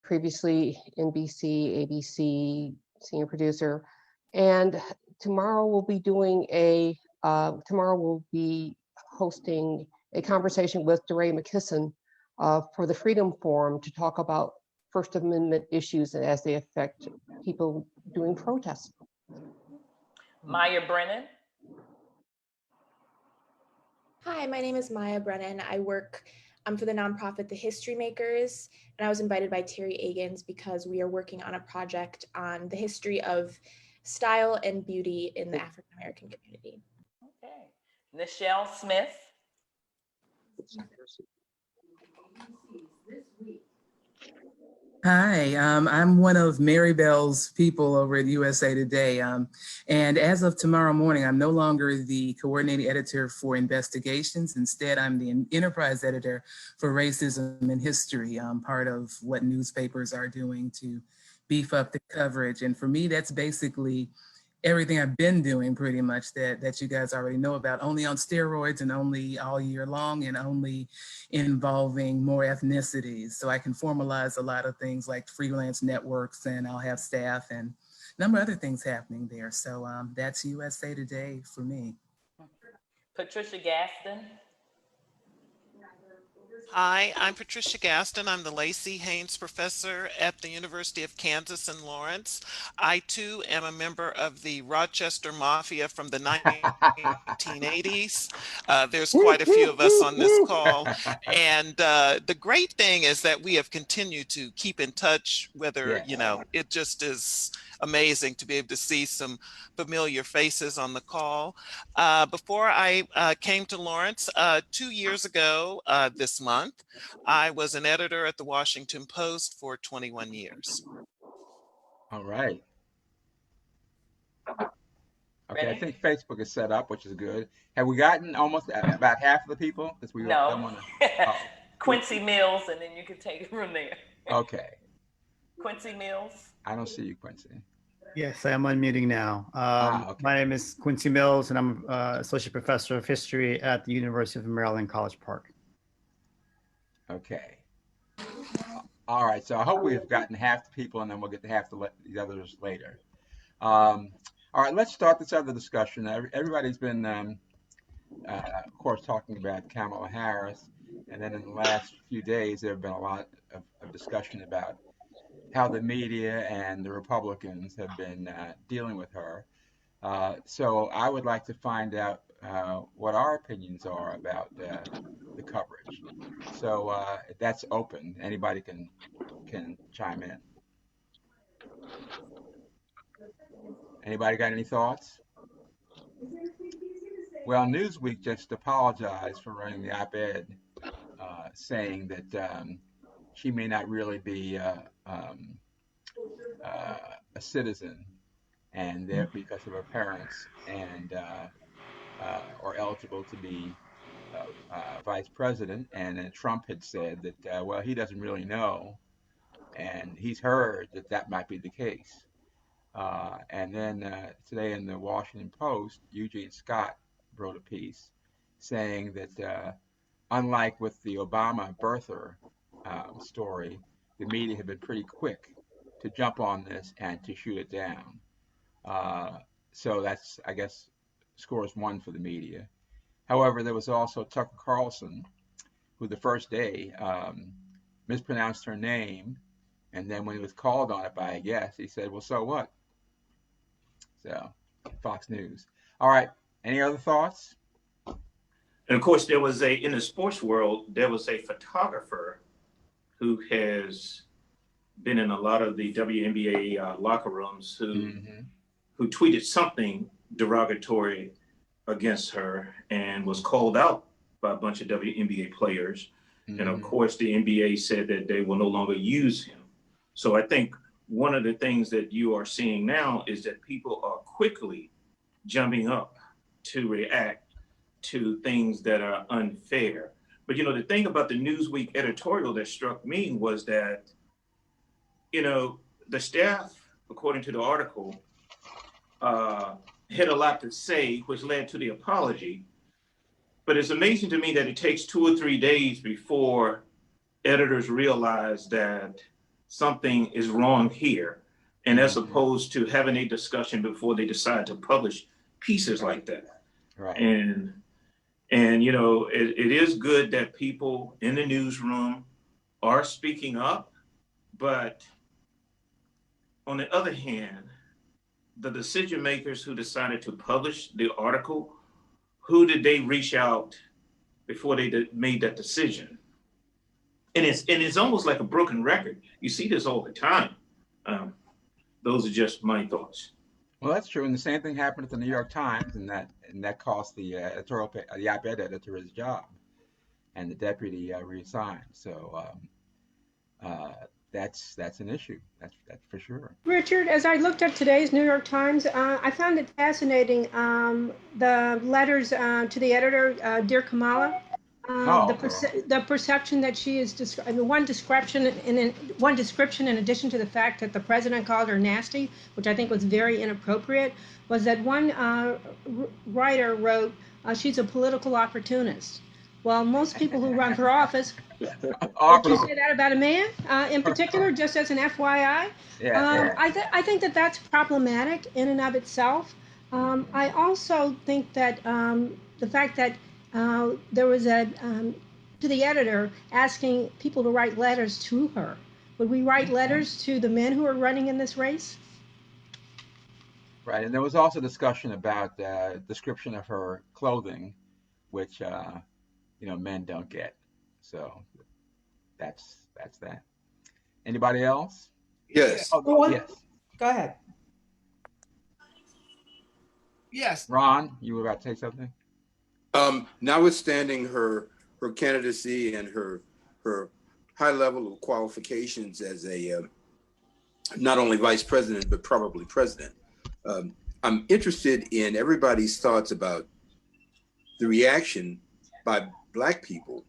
previously NBC, ABC, senior producer. And tomorrow we'll be doing tomorrow we'll be hosting a conversation with DeRay McKisson for the Freedom Forum to talk about First Amendment issues as they affect people doing protests. Maya Brennan. Hi, my name is Maya Brennan. I work for the nonprofit The History Makers, and I was invited by Terry Agans because we are working on a project on the history of style and beauty in the African American community. Okay. Nichelle Smith. Hi, I'm one of Mary Bell's people over at USA Today. And as of tomorrow morning, I'm no longer the coordinating editor for investigations. Instead, I'm the enterprise editor for racism and history. I'm part of what newspapers are doing to beef up the coverage. And for me, that's basically everything I've been doing pretty much that you guys already know about, only on steroids and only all year long and only involving more ethnicities. So I can formalize a lot of things like freelance networks, and I'll have staff and a number of other things happening there. So that's USA Today for me. Patricia Gaston. Hi, I'm Patricia Gaston. I'm the Lacey Haynes Professor at the University of Kansas in Lawrence. I too am a member of the Rochester Mafia from the 1980s. There's quite a few of us on this call. And the great thing is that we have continued to keep in touch, whether, you know, it just is amazing to be able to see some familiar faces on the call. Before I came to Lawrence 2 years ago this month, I was an editor at the Washington Post for 21 years. All right. Okay, I think Facebook is set up, which is good. Have we gotten almost about half of the people? Because we don't want to. Quincy Mills, and then you can take it from there. Okay. Quincy Mills. I don't see you, Quincy. Yes, I am unmuting now. Okay. My name is Quincy Mills, and I'm Associate Professor of History at the University of Maryland, College Park. Okay. All right, so I hope we've gotten half the people, and then we'll get to half the others later. All right, let's start this other discussion. Everybody's been, of course, talking about Kamala Harris, and then in the last few days, there have been a lot of discussion about how the media and the Republicans have been dealing with her. So I would like to find out what our opinions are about the coverage. So that's open. Anybody can chime in. Anybody got any thoughts? Well, Newsweek just apologized for running the op-ed, saying that she may not really be a citizen, and because of her parents, and are eligible to be vice president. And then Trump had said that, well, he doesn't really know, and he's heard that might be the case. And then today in the Washington Post, Eugene Scott wrote a piece saying that unlike with the Obama birther story, the media have been pretty quick to jump on this and to shoot it down. So that's, I guess, scores one for the media. However, there was also Tucker Carlson, who the first day mispronounced her name, and then when he was called on it by a guest, he said, well, so what? So, Fox News. All right, any other thoughts? And of course, there was in the sports world, there was a photographer who has been in a lot of the WNBA locker rooms who tweeted something derogatory against her and was called out by a bunch of WNBA players. And of course, the NBA said that they will no longer use him. So I think one of the things that you are seeing now is that people are quickly jumping up to react to things that are unfair. But, you know, the thing about the Newsweek editorial that struck me was that, you know, the staff, according to the article, had a lot to say, which led to the apology. But it's amazing to me that it takes 2 or 3 days before editors realize that something is wrong here. And as opposed to having a discussion before they decide to publish pieces like that. Right. And you know, it is good that people in the newsroom are speaking up, but on the other hand, the decision makers who decided to publish the article, who did they reach out before they made that decision? And it's almost like a broken record. You see this all the time. Those are just my thoughts. Well, that's true, and the same thing happened at the New York Times, and that cost the the op-ed editor his job, and the deputy resigned. So that's an issue. That's for sure. Richard, as I looked at today's New York Times, I found it fascinating, the letters to the editor, Dear Kamala. The perception that she is, one description in addition to the fact that the president called her nasty, which I think was very inappropriate, was that one writer wrote, she's a political opportunist. Well, most people who run for office, would you say that about a man in particular, just as an FYI? I think that that's problematic in and of itself. I also think that the fact that there was to the editor asking people to write letters to her. Would we write letters to the men who are running in this race? Right, and there was also discussion about the description of her clothing, which men don't get. So that's that. Anybody else? Yes. Yes. Go ahead. Yes. Ron, you were about to say something? Notwithstanding her candidacy and her high level of qualifications as a not only vice president but probably president, I'm interested in everybody's thoughts about the reaction by Black people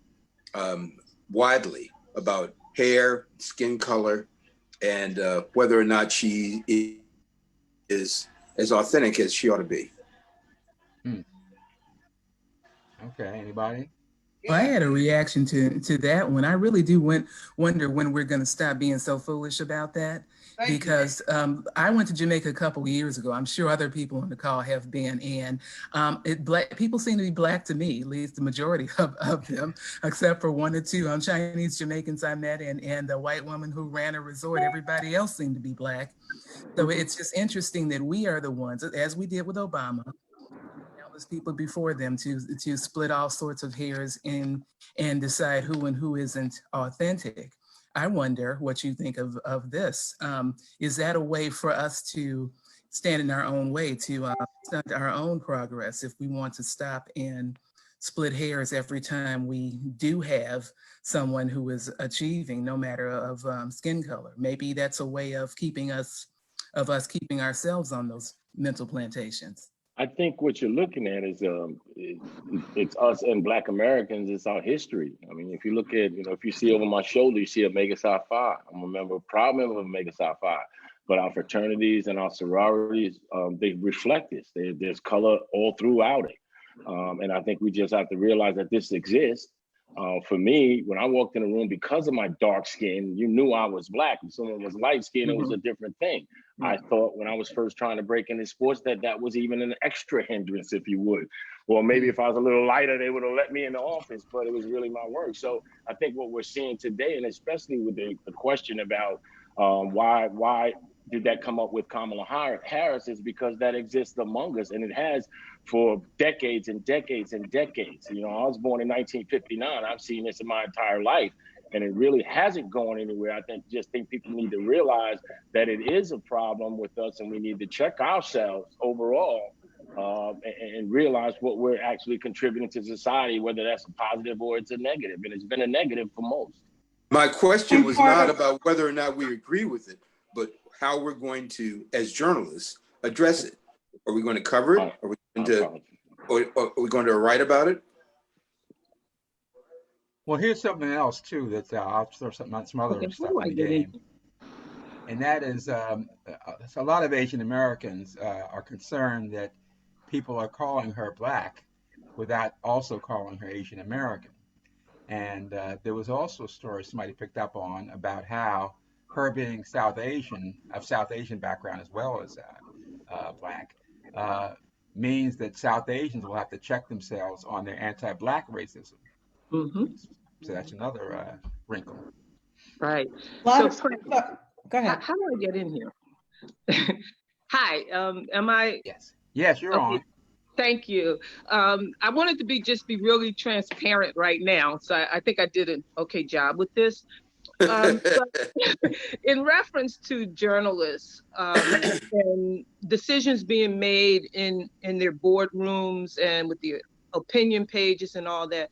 widely about hair, skin color, and whether or not she is as authentic as she ought to be. Okay, anybody? Well, I had a reaction to that one. I really do wonder when we're going to stop being so foolish about that. Because I went to Jamaica a couple of years ago. I'm sure other people on the call have been, and Black people seem to be Black to me, at least the majority of them, except for one or two Chinese Jamaicans I met and the white woman who ran a resort. Everybody else seemed to be Black. So it's just interesting that we are the ones, as we did with Obama, countless people before them, to split all sorts of hairs and decide who and who isn't authentic. I wonder what you think of this. Is that a way for us to stand in our own way, to stunt our own progress if we want to stop and split hairs every time we do have someone who is achieving, no matter of skin color? Maybe that's a way of keeping ourselves on those mental plantations. I think what you're looking at is it's us and Black Americans. It's our history. I mean, if you look at, if you see over my shoulder, you see Omega Psi Phi. I'm a proud member of Omega Psi Phi. But our fraternities and our sororities, they reflect this. There's color all throughout it. And I think we just have to realize that this exists. For me, when I walked in the room, because of my dark skin, you knew I was Black. If someone was light skinned, it was a different thing. I thought when I was first trying to break into sports that was even an extra hindrance, if you would. Or maybe if I was a little lighter, they would have let me in the office, but it was really my work. So I think what we're seeing today, and especially with the question about why did that come up with Kamala Harris, is because that exists among us, and it has for decades and decades and decades. I was born in 1959. I've seen this in my entire life, and it really hasn't gone anywhere. I think people need to realize that it is a problem with us, and we need to check ourselves overall and realize what we're actually contributing to society, whether that's a positive or it's a negative, and it's been a negative for most. My question was not about whether or not we agree with it, but how we're going to, as journalists, address it. Are we going to cover it? Are we going to write about it? Well, here's something else too that I'll throw some other stuff in the game, and that is a lot of Asian Americans are concerned that people are calling her Black without also calling her Asian American. And there was also a story somebody picked up on about how her being South Asian, of South Asian background as well as Black, means that South Asians will have to check themselves on their anti-Black racism. So that's another wrinkle. Right. So, go ahead. How do I get in here? Hi, am I? Yes. Yes, you're okay. On. Thank you. I wanted to be really transparent right now. So I think I did an okay job with this. But in reference to journalists and decisions being made in their boardrooms and with the opinion pages and all that,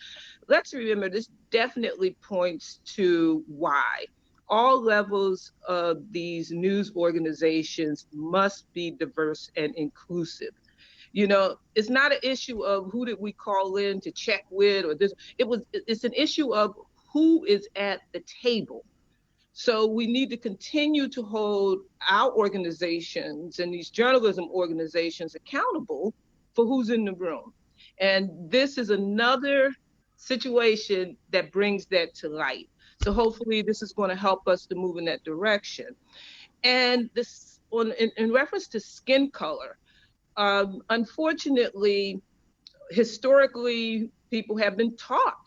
let's remember this definitely points to why all levels of these news organizations must be diverse and inclusive. You know, it's not an issue of who did we call in to check with or this. It's an issue of who is at the table. So we need to continue to hold our organizations and these journalism organizations accountable for who's in the room. And this is another situation that brings that to light. So hopefully this is going to help us to move in that direction. And this, in reference to skin color, unfortunately, historically, people have been taught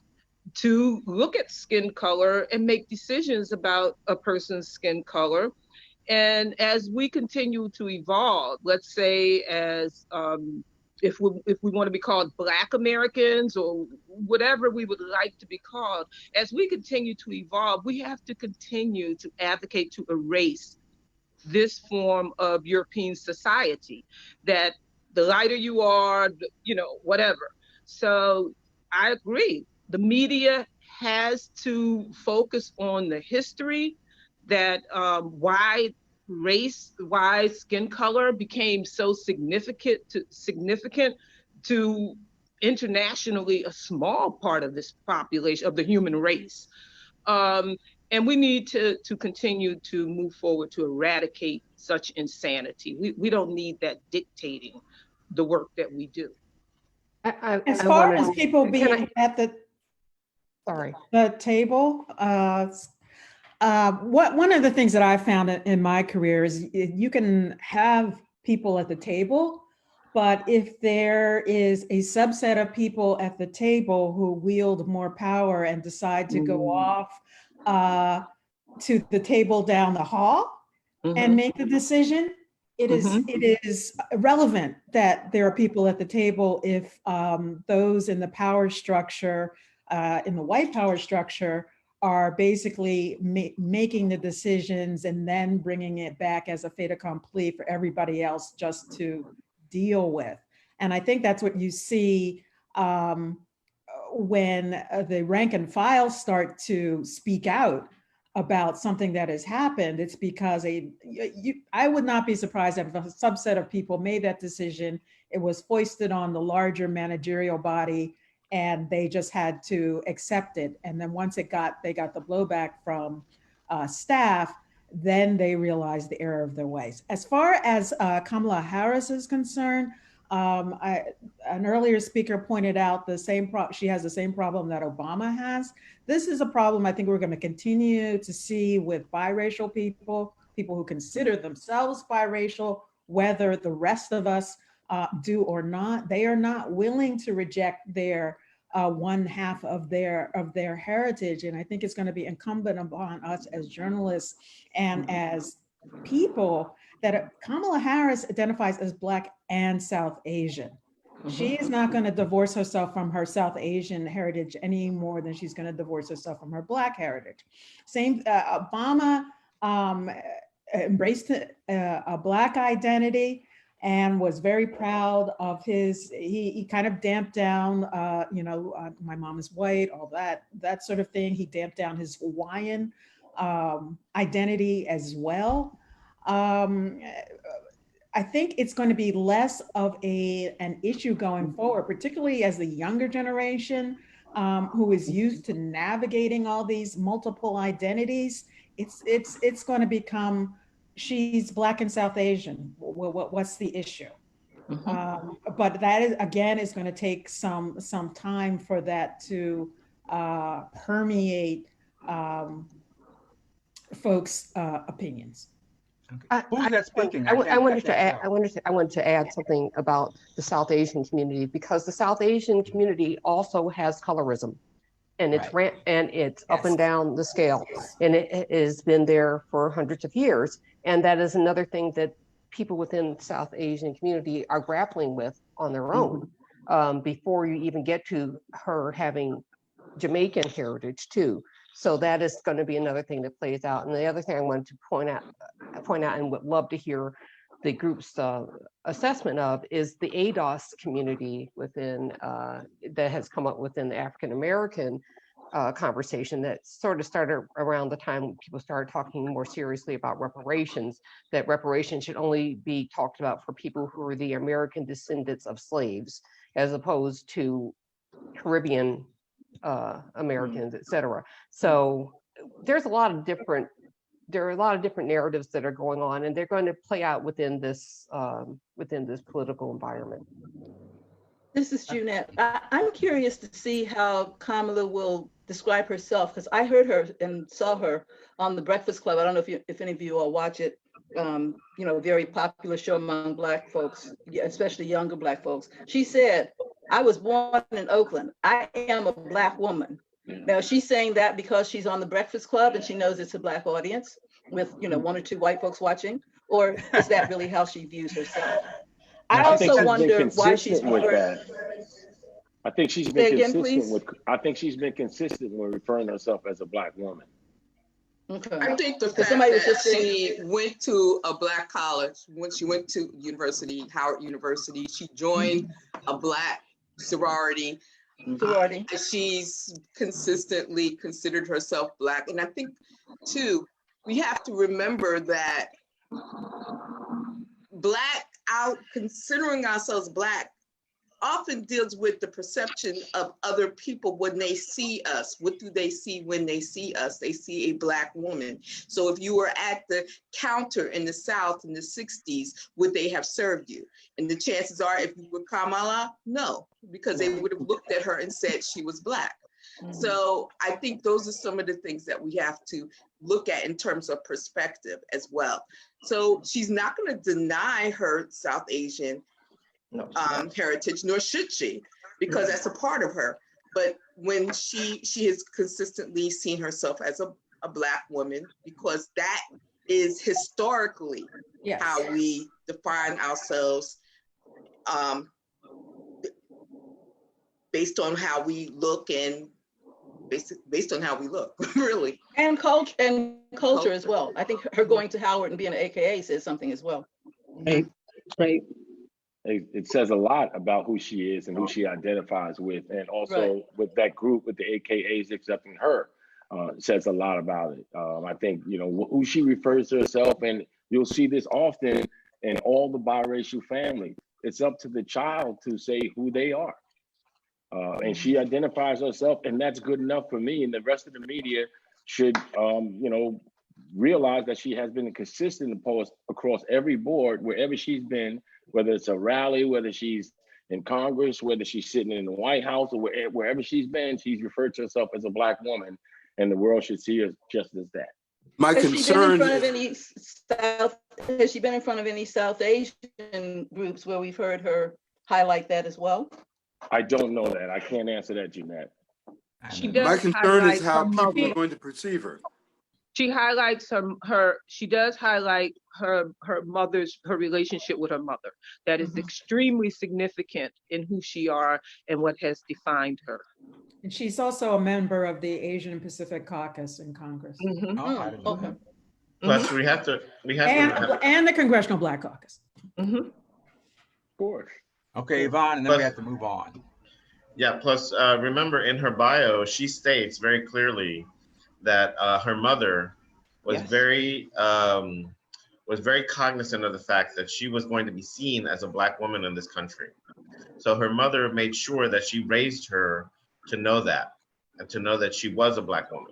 to look at skin color and make decisions about a person's skin color. And as we continue to evolve, let's say as if we want to be called Black Americans or whatever we would like to be called, as we continue to evolve, we have to continue to advocate to erase this form of European society, that the lighter you are, you know, whatever. So I agree. The media has to focus on the history, that why race, why skin color became so significant to internationally a small part of this population, of the human race. And we need to continue to move forward to eradicate such insanity. We don't need that dictating the work that we do. As far as people being at the table, one of the things that I found in my career is you can have people at the table, but if there is a subset of people at the table who wield more power and decide to go off to the table down the hall and make the decision, it is irrelevant that there are people at the table if those in the power structure, in the white power structure, are basically making the decisions and then bringing it back as a fait accompli for everybody else just to deal with. And I think that's what you see when the rank and file start to speak out about something that has happened. It's because I would not be surprised if a subset of people made that decision. It was foisted on the larger managerial body and they just had to accept it. And then once they got the blowback from staff, then they realized the error of their ways. As far as Kamala Harris is concerned, an earlier speaker pointed out she has the same problem that Obama has. This is a problem I think we're going to continue to see with biracial people who consider themselves biracial, whether the rest of us do or not. They are not willing to reject their one half of their heritage. And I think it's going to be incumbent upon us as journalists and as people that Kamala Harris identifies as Black and South Asian. She is not going to divorce herself from her South Asian heritage any more than she's going to divorce herself from her Black heritage. Obama embraced a Black identity and was very proud of he kind of damped down, my mom is white, all that sort of thing. He damped down his Hawaiian identity as well. I think it's going to be less of an issue going forward, particularly as the younger generation who is used to navigating all these multiple identities. It's going to become, she's Black and South Asian. What's the issue? But that is going to take some time for that to permeate folks' opinions. Who's that speaking? I wanted to add something about the South Asian community, because the South Asian community also has colorism, and it's up and down the scale, and it has been there for hundreds of years. And that is another thing that people within the South Asian community are grappling with on their own, before you even get to her having Jamaican heritage too. So that is going to be another thing that plays out. And the other thing I wanted to point out and would love to hear the group's assessment of is the ADOS community within that has come up within the African American conversation that sort of started around the time when people started talking more seriously about reparations, that reparations should only be talked about for people who are the American descendants of slaves, as opposed to Caribbean Americans, et cetera. So there's a lot of different narratives that are going on, and they're going to play out within this political environment. This is Junette. I'm curious to see how Kamala will describe herself, because I heard her and saw her on The Breakfast Club. I don't know if any of you all watch it. You know, a very popular show among Black folks, especially younger Black folks. She said, "I was born in Oakland. I am a Black woman." Now she's saying that because she's on The Breakfast Club and she knows it's a Black audience with, you know, one or two white folks watching, or is that really how she views herself? I also wonder why she's with that. I think she's been consistent I think she's been consistent with referring to herself as a Black woman. Okay. I think the fact that she went to a Black college, when she went to university, Howard University, she joined a Black sorority. She's consistently considered herself Black. And I think, too, we have to remember that considering ourselves Black often deals with the perception of other people when they see us. What do they see when they see us? They see a Black woman. So if you were at the counter in the South in the 60s, would they have served you? And the chances are, if you were Kamala, no, because they would have looked at her and said she was Black. So I think those are some of the things that we have to look at in terms of perspective as well. So she's not going to deny her South Asian heritage, nor should she, because that's a part of her. But when she has consistently seen herself as a Black woman, because that is historically how we define ourselves, based on how we look and based on how we look, really. And culture as well. I think her going to Howard and being an AKA says something as well. Right. It says a lot about who she is and who she identifies with, and also with that group, with the AKAs accepting her, says a lot about it. I think, you know, who she refers to herself, and you'll see this often in all the biracial families. It's up to the child to say who they are. And she identifies herself, and that's good enough for me. And the rest of the media should, you know, realize that she has been a consistent post across every board, wherever she's been, whether it's a rally, whether she's in Congress, whether she's sitting in the White House, or wherever she's been, she's referred to herself as a Black woman, and the world should see her just as that. Has she been in front of any South Asian groups where we've heard her highlight that as well? I don't know that. I can't answer that, Jeanette. My concern is how people are going to perceive her. She highlights she does highlight her relationship with her mother. That is extremely significant in who she are and what has defined her. And she's also a member of the Asian Pacific Caucus in Congress. Plus, we have to and the Congressional Black Caucus. Of course. Okay, Yvonne, and then we have to move on. Yeah, plus remember in her bio, she states very clearly that her mother was very cognizant of the fact that she was going to be seen as a Black woman in this country. So her mother made sure that she raised her to know that, and to know that she was a Black woman.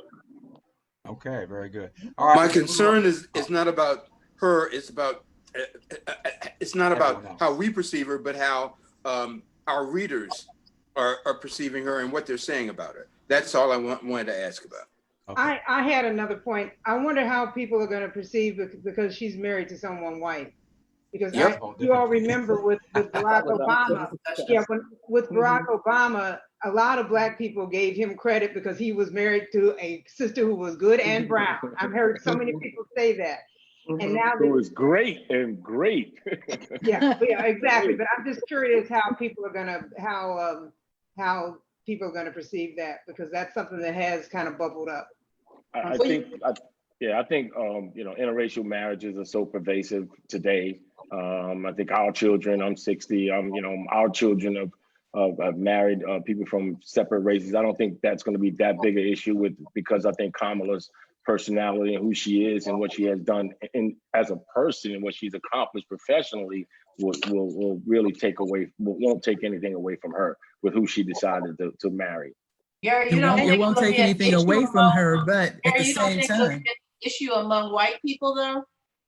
Okay, very good. All right, my concern is not about her, it's not about how we perceive her, but how our readers are perceiving her and what they're saying about her. That's all I wanted to ask about. Okay. I had another point. I wonder how people are going to perceive it because she's married to someone white. Because Yep. you all remember with Barack Obama, yeah, with Barack Obama, a lot of Black people gave him credit because he was married to a sister who was good and brown. I've heard so many people say that. And now it was great and great. yeah, exactly. But I'm just curious how people are gonna how people are gonna perceive that, because that's something that has kind of bubbled up. I think interracial marriages are so pervasive today. I think our children, I'm 60, our children have married people from separate races. I don't think that's going to be that big an issue because I think Kamala's personality and who she is and what she has done as a person and what she's accomplished professionally will really won't take anything away from her with who she decided to marry. Gary, It won't take anything away from her, but at the same time, issue among white people though?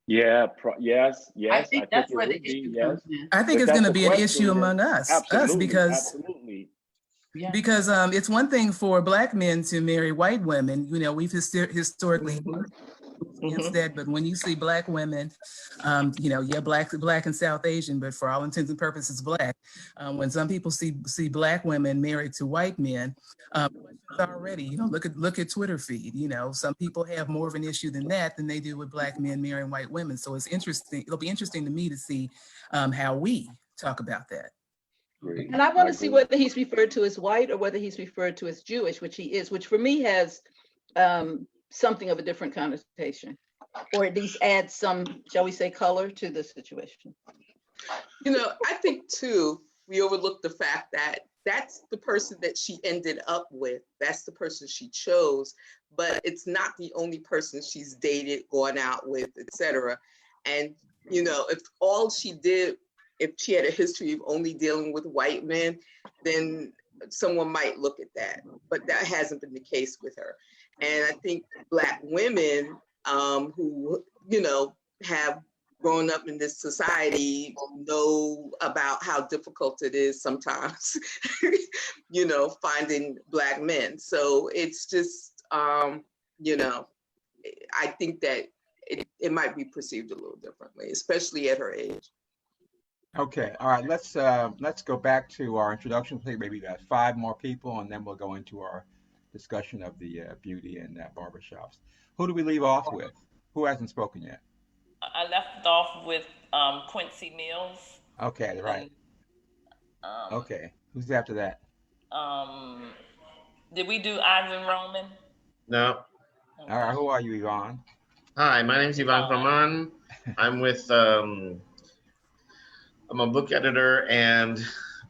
Yeah, yes. I think that's where the issue comes in. I think it's going to be an issue among us because it's one thing for Black men to marry white women. We've historically against that, but when you see Black women, Black and South Asian, but for all intents and purposes Black. When some people see Black women married to white men, already, look at Twitter feed. Some people have more of an issue than they do with Black men marrying white women. So it's interesting. It'll be interesting to me to see how we talk about that. And I want to see whether he's referred to as white or whether he's referred to as Jewish, which he is, which for me has something of a different connotation, or at least adds some, shall we say, color to the situation. I think too, we overlook the fact that that's the person that she ended up with. That's the person she chose, but it's not the only person she's dated, gone out with, etc. And, if she had a history of only dealing with white men, then someone might look at that, but that hasn't been the case with her. And I think Black women who, have grown up in this society know about how difficult it is sometimes, finding Black men. So it's just, I think that it might be perceived a little differently, especially at her age. Okay, all right, let's go back to our introduction. Please, maybe 5 more people, and then we'll go into our discussion of the beauty and barbershops. Who do we leave off with? Who hasn't spoken yet? I left off with Quincy Mills. Okay, right. Okay, who's after that? Did we do Ivan Roman? No. All right, who are you, Yvonne? Hi, my name is Yvonne Roman. I'm with I'm a book editor and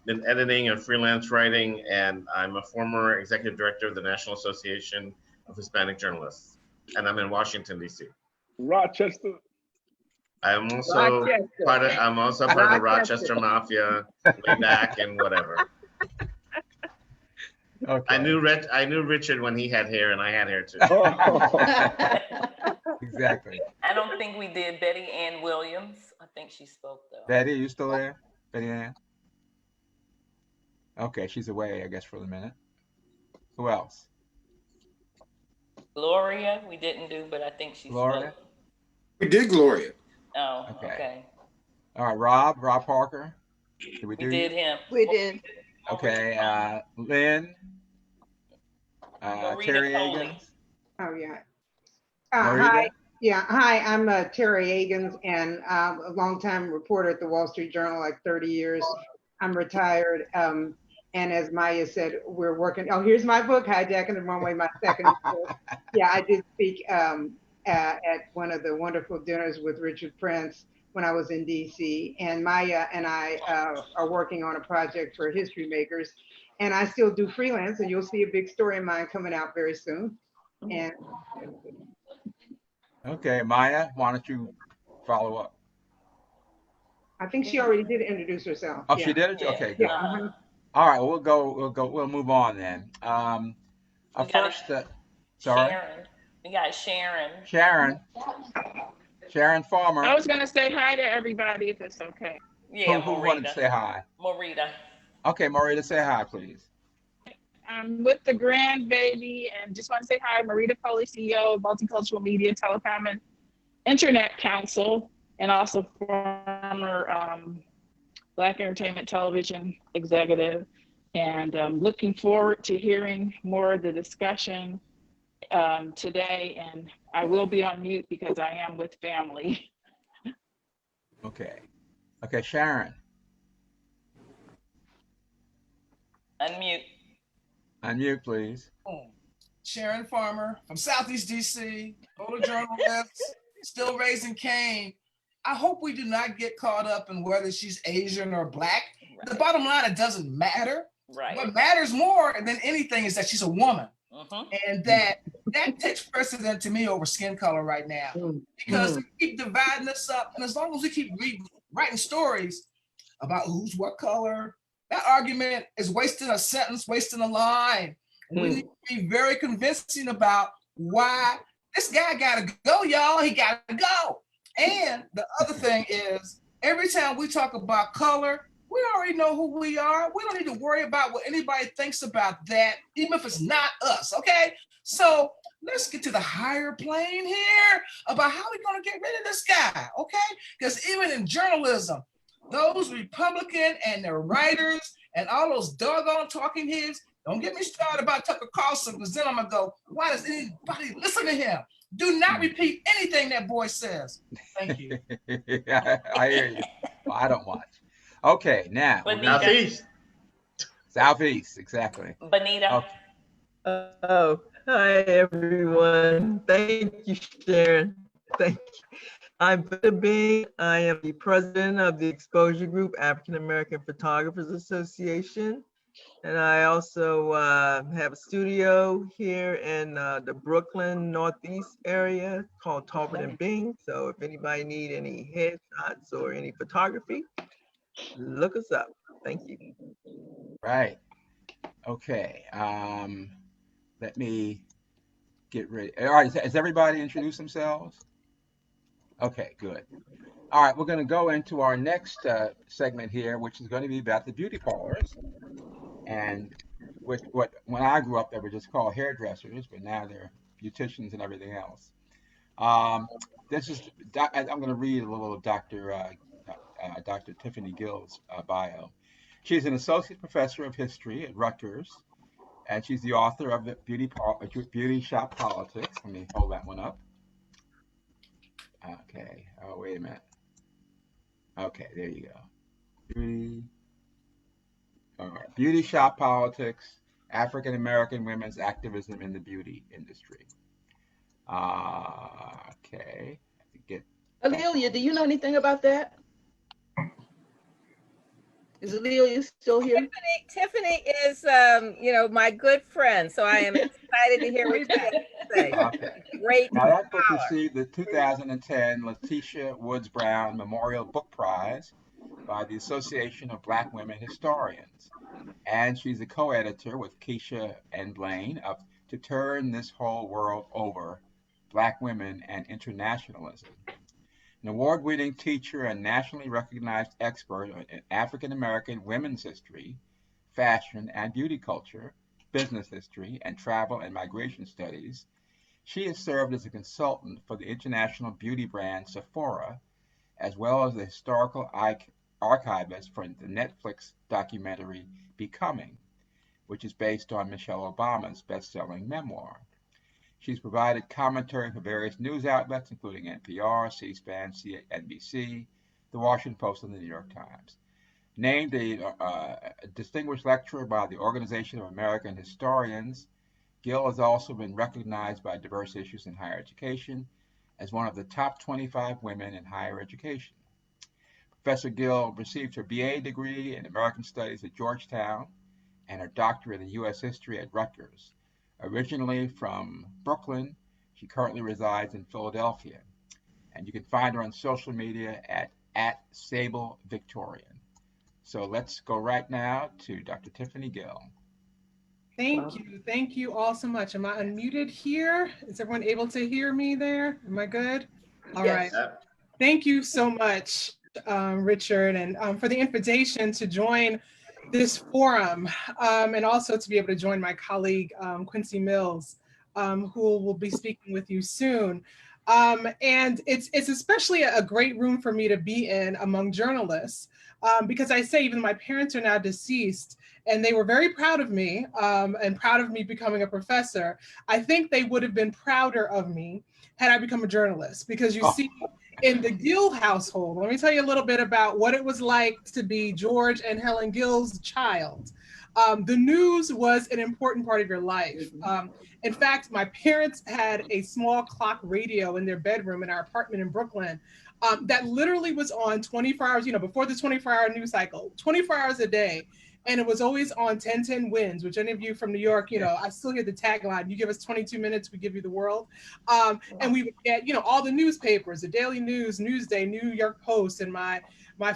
been editing and freelance writing, and I'm a former executive director of the National Association of Hispanic Journalists, and I'm in Washington, D.C. Rochester. I'm also part of the Rochester Mafia, way back and whatever. Okay. I knew Richard when he had hair, and I had hair too. Exactly. I don't think we did Betty Ann Williams. I think she spoke though. Betty, you still there? Betty Ann? Okay, she's away, I guess, for the minute. Who else? Gloria, we didn't do, but I think she spoke. We did Gloria. Oh, okay. All right, Rob Parker. Did we did him. We did. Okay, Lynn. Terry Agins. Oh yeah. Hi. Hi, I'm Terry Agins, and a longtime reporter at the Wall Street Journal, like 30 years. I'm retired. And as Maya said, we're working. Oh, here's my book, Hijacking the Runway, my second book. Yeah, I did speak at one of the wonderful dinners with Richard Prince when I was in DC. And Maya and I are working on a project for History Makers. And I still do freelance, and you'll see a big story of mine coming out very soon. And okay, Maya, why don't you follow up? I think she already did introduce herself. Oh, yeah. She did it? Okay, good. Yeah. All right, we'll move on then. Sorry. Sharon. We got Sharon. Sharon Farmer. I was gonna say hi to everybody if it's okay. Yeah, who wanted to say hi? Morita. Okay, Morita, say hi, please. I'm with the grandbaby, and just want to say hi. Marita Foley, CEO of Multicultural Media, Telecom, and Internet Council, and also former Black Entertainment Television executive. And looking forward to hearing more of the discussion today. And I will be on mute because I am with family. Okay. Okay, Sharon. Unmute. Unmute, please. Sharon Farmer from Southeast DC, photojournalist, still raising Cain. I hope we do not get caught up in whether she's Asian or Black. Right. The bottom line, it doesn't matter. Right. What matters more than anything is that she's a woman. And that takes precedent to me over skin color right now. Because they keep dividing us up. And as long as we keep writing stories about who's what color, that argument is wasting a sentence, wasting a line. We need to be very convincing about why this guy gotta go, y'all. He gotta go. And the other thing is, every time we talk about color, we already know who we are. We don't need to worry about what anybody thinks about that, even if it's not us, okay? So let's get to the higher plane here about how we're gonna get rid of this guy, okay? Because even in journalism, those Republican and their writers and all those doggone talking heads, don't get me started about Tucker Carlson, because then I'm gonna go, why does anybody listen to him? Do not repeat anything that boy says. Thank you. I hear you. Well, I don't watch. Okay, now. Southeast. Southeast, exactly. Bonita. Okay. Oh, hi everyone. Thank you, Sharon. Thank you. I'm Bonita Bing. I am the president of the Exposure Group, African American Photographers Association. And I also have a studio here in the Brooklyn Northeast area called Talbot and Bing. So if anybody need any headshots or any photography, look us up. Thank you. Right. Okay. Let me get ready. All right. Has everybody introduced themselves? Okay, good. All right. We're going to go into our next segment here, which is going to be about the beauty parlors. And when I grew up, they were just called hairdressers, but now they're beauticians and everything else. I'm going to read a little of Dr. Tiffany Gill's bio. She's an associate professor of history at Rutgers, and she's the author of the Beauty Shop Politics. Let me hold that one up. Okay. Oh, wait a minute. Okay, there you go. Beauty Shop Politics, African American Women's Activism in the Beauty Industry. Okay. Amelia, do you know anything about that? Is Amelia still here? Tiffany is, my good friend, so I am excited to hear what you have to say. Okay. Great. Now that book received the 2010 Letitia Woods Brown Memorial Book Prize by the Association of Black Women Historians. And she's a co-editor with Keisha and Blaine of To Turn This Whole World Over, Black Women and Internationalism. An award-winning teacher and nationally recognized expert in African American women's history, fashion and beauty culture, business history, and travel and migration studies, she has served as a consultant for the international beauty brand Sephora, as well as the historical archivist for the Netflix documentary Becoming, which is based on Michelle Obama's best-selling memoir. She's provided commentary for various news outlets, including NPR, C-SPAN, NBC, The Washington Post, and The New York Times. Named a distinguished lecturer by the Organization of American Historians, Gill has also been recognized by Diverse Issues in Higher Education as one of the top 25 women in higher education. Professor Gill received her BA degree in American Studies at Georgetown and her doctorate in U.S. History at Rutgers. Originally from Brooklyn, she currently resides in Philadelphia. And you can find her on social media at Sable Victorian. So let's go right now to Dr. Tiffany Gill. Thank you. Thank you all so much. Am I unmuted here? Is everyone able to hear me there? Am I good? All right. Thank you so much, Richard, and for the invitation to join this forum, and also to be able to join my colleague, Quincy Mills, who will be speaking with you soon. And it's especially a great room for me to be in among journalists, because I say even my parents are now deceased, and they were very proud of me, and proud of me becoming a professor. I think they would have been prouder of me had I become a journalist, because you see, in the Gill household, let me tell you a little bit about what it was like to be George and Helen Gill's child. The news was an important part of your life. In fact, my parents had a small clock radio in their bedroom in our apartment in Brooklyn, that literally was on 24 hours, before the 24-hour news cycle, 24 hours a day. And it was always on 10-10 wins, which any of you from New York, I still hear the tagline, you give us 22 minutes, we give you the world. And we would get, all the newspapers, the Daily News, Newsday, New York Post, and my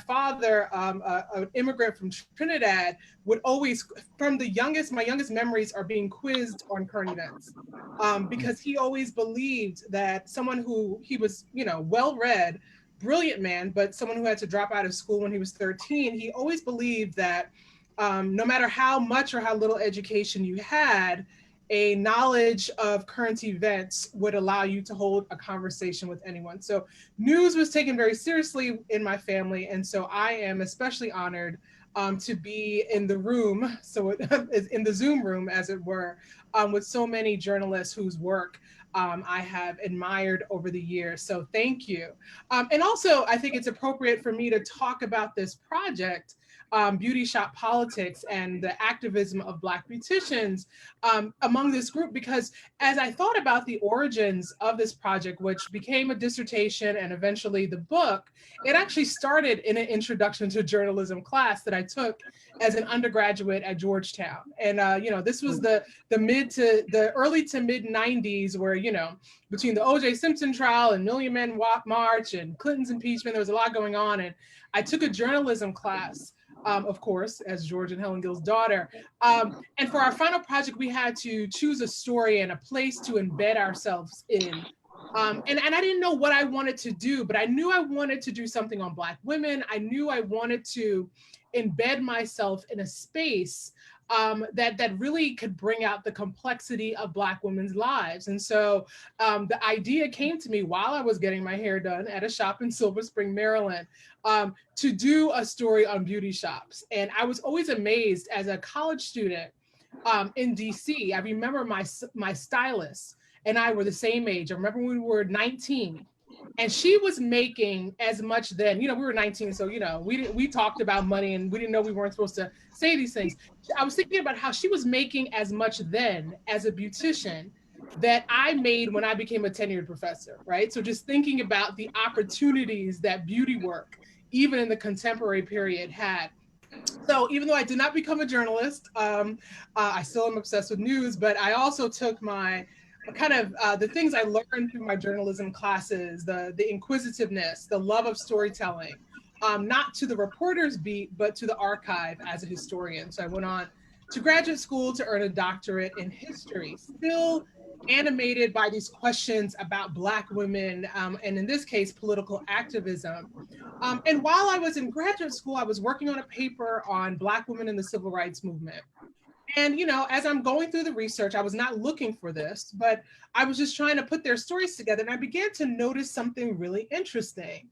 father, an immigrant from Trinidad, would always, my youngest memories are being quizzed on current events, because he always believed that someone who, he was, well-read, brilliant man, but someone who had to drop out of school when he was 13, he always believed that no matter how much or how little education you had, a knowledge of current events would allow you to hold a conversation with anyone. So news was taken very seriously in my family. And so I am especially honored to be in the room, so in the Zoom room, as it were, with so many journalists whose work I have admired over the years. So thank you. And also, I think it's appropriate for me to talk about this project, Beauty Shop Politics, and the activism of Black beauticians among this group, because as I thought about the origins of this project, which became a dissertation and eventually the book, it actually started in an introduction to journalism class that I took as an undergraduate at Georgetown. And this was the early to mid 90s, where between the O.J. Simpson trial and Million Men March and Clinton's impeachment, there was a lot going on. And I took a journalism class, of course, as George and Helen Gill's daughter. And for our final project, we had to choose a story and a place to embed ourselves in. And I didn't know what I wanted to do, but I knew I wanted to do something on Black women. I knew I wanted to embed myself in a space that really could bring out the complexity of Black women's lives. And so the idea came to me while I was getting my hair done at a shop in Silver Spring, Maryland, to do a story on beauty shops. And I was always amazed as a college student in DC. I remember my stylist and I were the same age. I remember when we were 19. And she was making as much then, we were 19, so, we talked about money and we didn't know we weren't supposed to say these things. I was thinking about how she was making as much then as a beautician that I made when I became a tenured professor, right? So just thinking about the opportunities that beauty work, even in the contemporary period, had. So even though I did not become a journalist, I still am obsessed with news, but I also took my the things I learned through my journalism classes, the inquisitiveness, the love of storytelling, not to the reporter's beat, but to the archive as a historian. So I went on to graduate school to earn a doctorate in history, still animated by these questions about Black women, and in this case, political activism. And while I was in graduate school, I was working on a paper on Black women in the civil rights movement. And, as I'm going through the research, I was not looking for this, but I was just trying to put their stories together. And I began to notice something really interesting,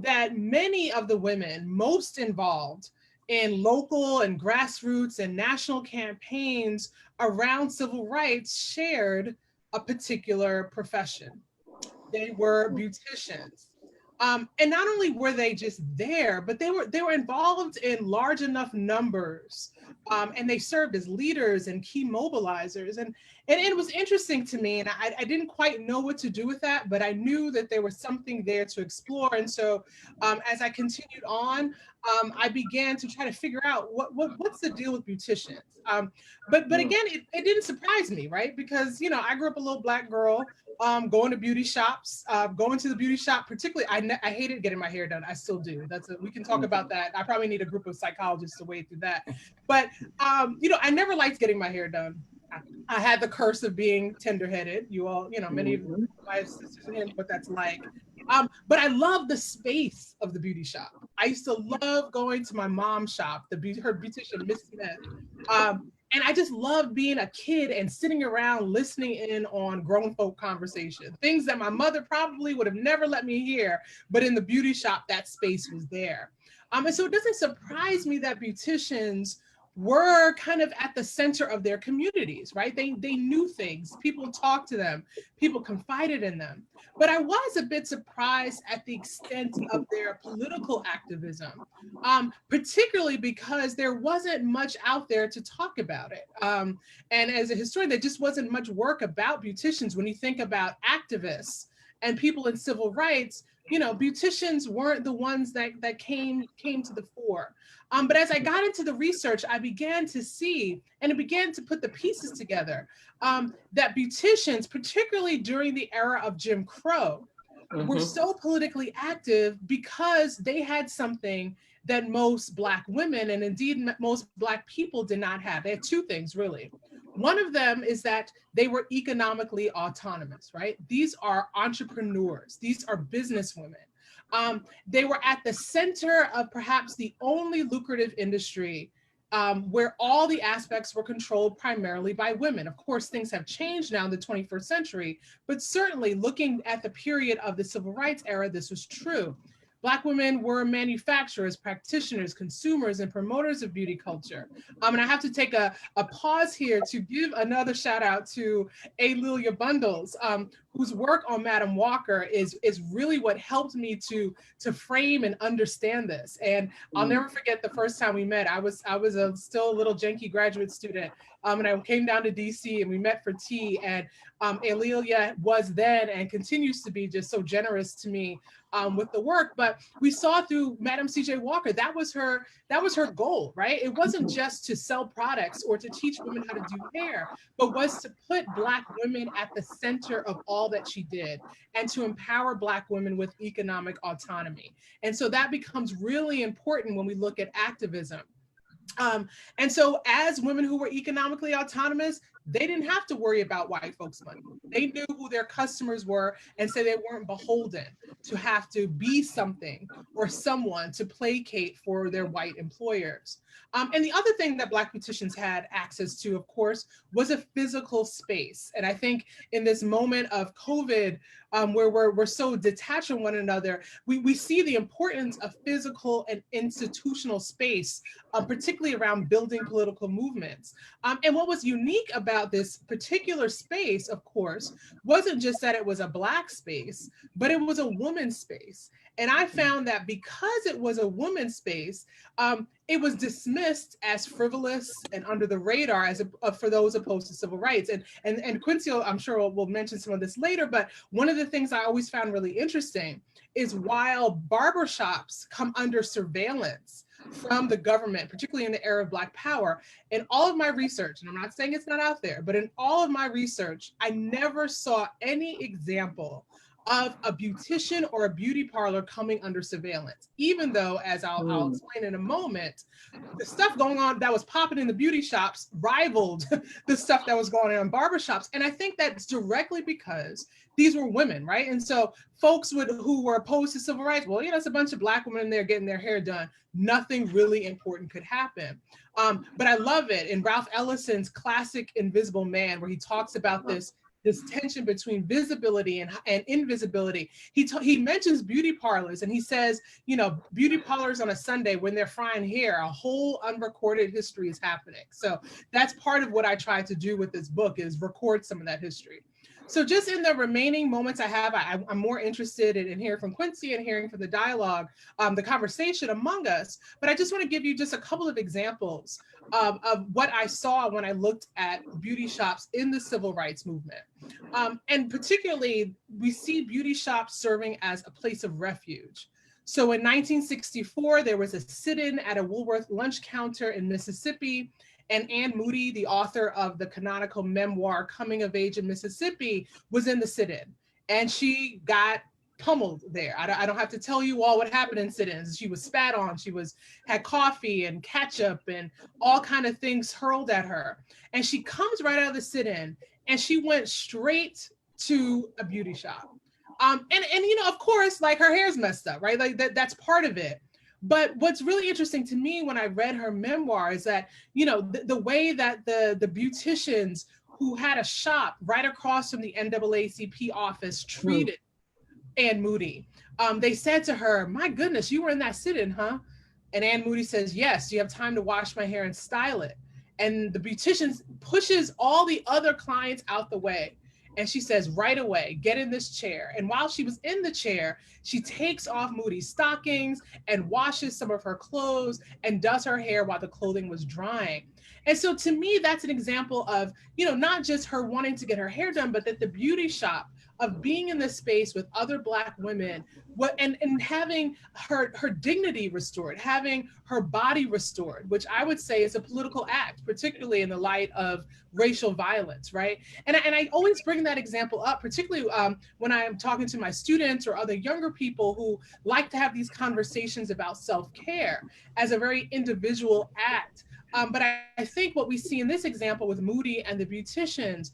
that many of the women most involved in local and grassroots and national campaigns around civil rights shared a particular profession. They were beauticians. And not only were they just there, but they were involved in large enough numbers, and they served as leaders and key mobilizers. And it was interesting to me, and I didn't quite know what to do with that, but I knew that there was something there to explore. And so as I continued on, I began to try to figure out what's the deal with beauticians. But again, it didn't surprise me, right? Because, I grew up a little Black girl, going to beauty shops, going to the beauty shop, particularly, I hated getting my hair done. I still do. We can talk about that. I probably need a group of psychologists to wade through that. But, I never liked getting my hair done. I had the curse of being tender-headed. You all, many of my sisters and him, what that's like. But I love the space of the beauty shop. I used to love going to my mom's shop, her beautician, Miss Smith. And I just loved being a kid and sitting around listening in on grown folk conversation, things that my mother probably would have never let me hear, but in the beauty shop, that space was there. And so it doesn't surprise me that beauticians were kind of at the center of their communities, right? They knew things, people talked to them, people confided in them. But I was a bit surprised at the extent of their political activism, particularly because there wasn't much out there to talk about it. And as a historian, there just wasn't much work about beauticians. When you think about activists and people in civil rights, beauticians weren't the ones that came to the fore. But as I got into the research, I began to see, and it began to put the pieces together, that beauticians, particularly during the era of Jim Crow, were so politically active because they had something that most Black women, and indeed most Black people, did not have. They had two things, really. One of them is that they were economically autonomous, right? These are entrepreneurs. These are businesswomen. They were at the center of perhaps the only lucrative industry where all the aspects were controlled primarily by women. Of course, things have changed now in the 21st century, but certainly looking at the period of the civil rights era, this was true. Black women were manufacturers, practitioners, consumers, and promoters of beauty culture. And I have to take a pause here to give another shout out to Lilia Bundles, whose work on Madam Walker is really what helped me to frame and understand this. And I'll never forget the first time we met. I was still a little janky graduate student, and I came down to DC and we met for tea. And Lilia was then and continues to be just so generous to me with the work. But we saw through Madam C.J. Walker, that was her goal, right? It wasn't just to sell products or to teach women how to do hair, but was to put Black women at the center of all that she did and to empower Black women with economic autonomy. And so that becomes really important when we look at activism. And so as women who were economically autonomous, they didn't have to worry about white folks' money. They knew who their customers were, and so they weren't beholden to have to be something or someone to placate for their white employers. And the other thing that Black beauticians had access to, of course, was a physical space. And I think in this moment of COVID, where we're so detached from one another, we see the importance of physical and institutional space, particularly around building political movements. And what was unique about this particular space, of course, wasn't just that it was a Black space, but it was a woman's space. And I found that because it was a woman's space, it was dismissed as frivolous and under the radar for those opposed to civil rights. And Quincy, I'm sure will mention some of this later, but one of the things I always found really interesting is while barbershops come under surveillance from the government, particularly in the era of Black power, in all of my research, and I'm not saying it's not out there, but in all of my research, I never saw any example of a beautician or a beauty parlor coming under surveillance, even though, as I'll explain in a moment, the stuff going on that was popping in the beauty shops rivaled the stuff that was going on in barbershops. And I think that's directly because these were women, right? And so folks who were opposed to civil rights, well, it's a bunch of Black women in there getting their hair done. Nothing really important could happen. But I love it in Ralph Ellison's classic Invisible Man, where he talks about this tension between visibility and invisibility. He mentions beauty parlors, and he says, beauty parlors on a Sunday when they're frying hair, a whole unrecorded history is happening. So that's part of what I try to do with this book, is record some of that history. So just in the remaining moments I have, I'm more interested in hearing from Quincy and hearing from the dialogue, the conversation among us. But I just want to give you just a couple of examples of what I saw when I looked at beauty shops in the civil rights movement. And particularly, we see beauty shops serving as a place of refuge. So in 1964, there was a sit-in at a Woolworth lunch counter in Mississippi. And Anne Moody, the author of the canonical memoir Coming of Age in Mississippi, was in the sit-in. And she got pummeled there. I don't have to tell you all what happened in sit-ins. She was spat on, had coffee and ketchup and all kind of things hurled at her. And she comes right out of the sit-in and she went straight to a beauty shop. And you know, of course, like her hair's messed up, right? Like that's part of it. But what's really interesting to me when I read her memoir is that, you know, the way that the beauticians who had a shop right across from the NAACP office treated Ann Moody. They said to her, "My goodness, you were in that sit-in, huh?" And Ann Moody says, "Yes, do you have time to wash my hair and style it?" And the beautician pushes all the other clients out the way. And she says, "Right away, get in this chair." And while she was in the chair, she takes off Moody's stockings and washes some of her clothes and does her hair while the clothing was drying. And so to me, that's an example of, you know, not just her wanting to get her hair done, but that the beauty shop of being in this space with other Black women, and having her dignity restored, having her body restored, which I would say is a political act, particularly in the light of racial violence, right? And I always bring that example up, particularly when I am talking to my students or other younger people who like to have these conversations about self-care as a very individual act. But I think what we see in this example with Moody and the beauticians,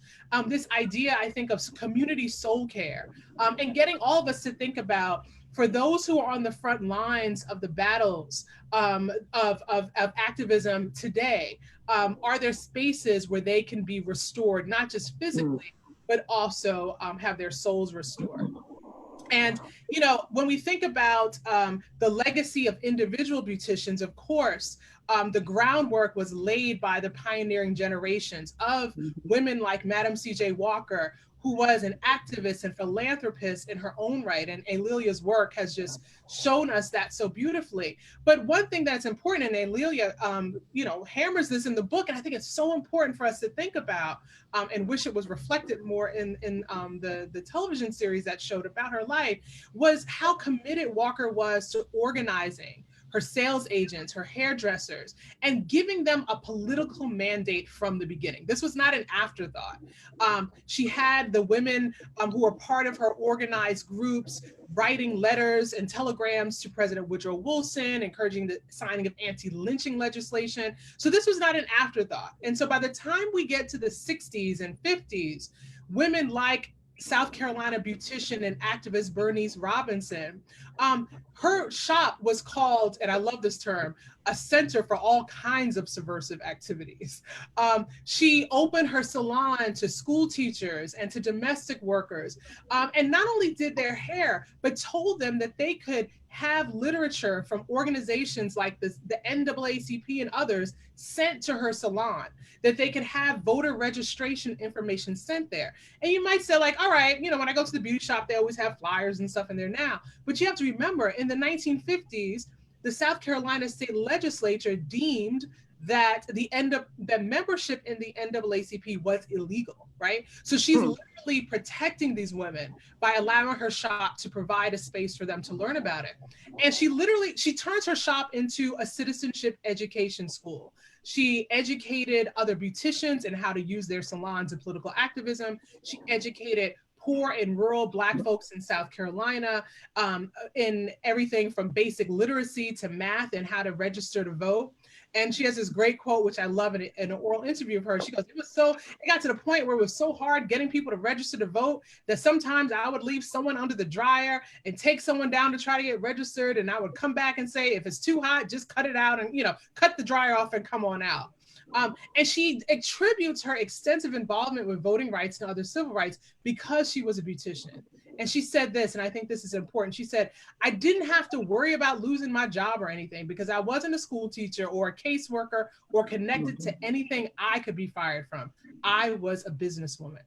this idea, I think, of community soul care, and getting all of us to think about, for those who are on the front lines of the battles of activism today, are there spaces where they can be restored, not just physically, but also have their souls restored? And, you know, when we think about the legacy of individual beauticians, of course, the groundwork was laid by the pioneering generations of women like Madam C.J. Walker, who was an activist and philanthropist in her own right. And Alelia's work has just shown us that so beautifully. But one thing that's important, and Alelia, you know, hammers this in the book, and I think it's so important for us to think about, and wish it was reflected more in the television series that showed about her life, was how committed Walker was to organizing her sales agents, her hairdressers, and giving them a political mandate from the beginning. This was not an afterthought. She had the women who were part of her organized groups writing letters and telegrams to President Woodrow Wilson, encouraging the signing of anti-lynching legislation. So this was not an afterthought. And so by the time we get to the 60s and 50s, women like South Carolina beautician and activist Bernice Robinson, her shop was called, and I love this term, a center for all kinds of subversive activities. She opened her salon to school teachers and to domestic workers, and not only did their hair, but told them that they could have literature from organizations like the NAACP and others sent to her salon, that they could have voter registration information sent there. And you might say, like, all right, you know, when I go to the beauty shop, they always have flyers and stuff in there now. But you have to remember, in the 1950s, the South Carolina state legislature deemed that that membership in the NAACP was illegal, right? So she's literally protecting these women by allowing her shop to provide a space for them to learn about it. And she turns her shop into a citizenship education school. She educated other beauticians in how to use their salons in political activism. She educated poor and rural Black folks in South Carolina in everything from basic literacy to math and how to register to vote. And she has this great quote, which I love in an oral interview of her. She goes, it got to the point where it was so hard getting people to register to vote that sometimes I would leave someone under the dryer and take someone down to try to get registered. And I would come back and say, if it's too hot, just cut it out and, you know, cut the dryer off and come on out. And she attributes her extensive involvement with voting rights and other civil rights because she was a beautician. And she said this, and I think this is important. She said, I didn't have to worry about losing my job or anything because I wasn't a school teacher or a caseworker or connected to anything I could be fired from. I was a businesswoman.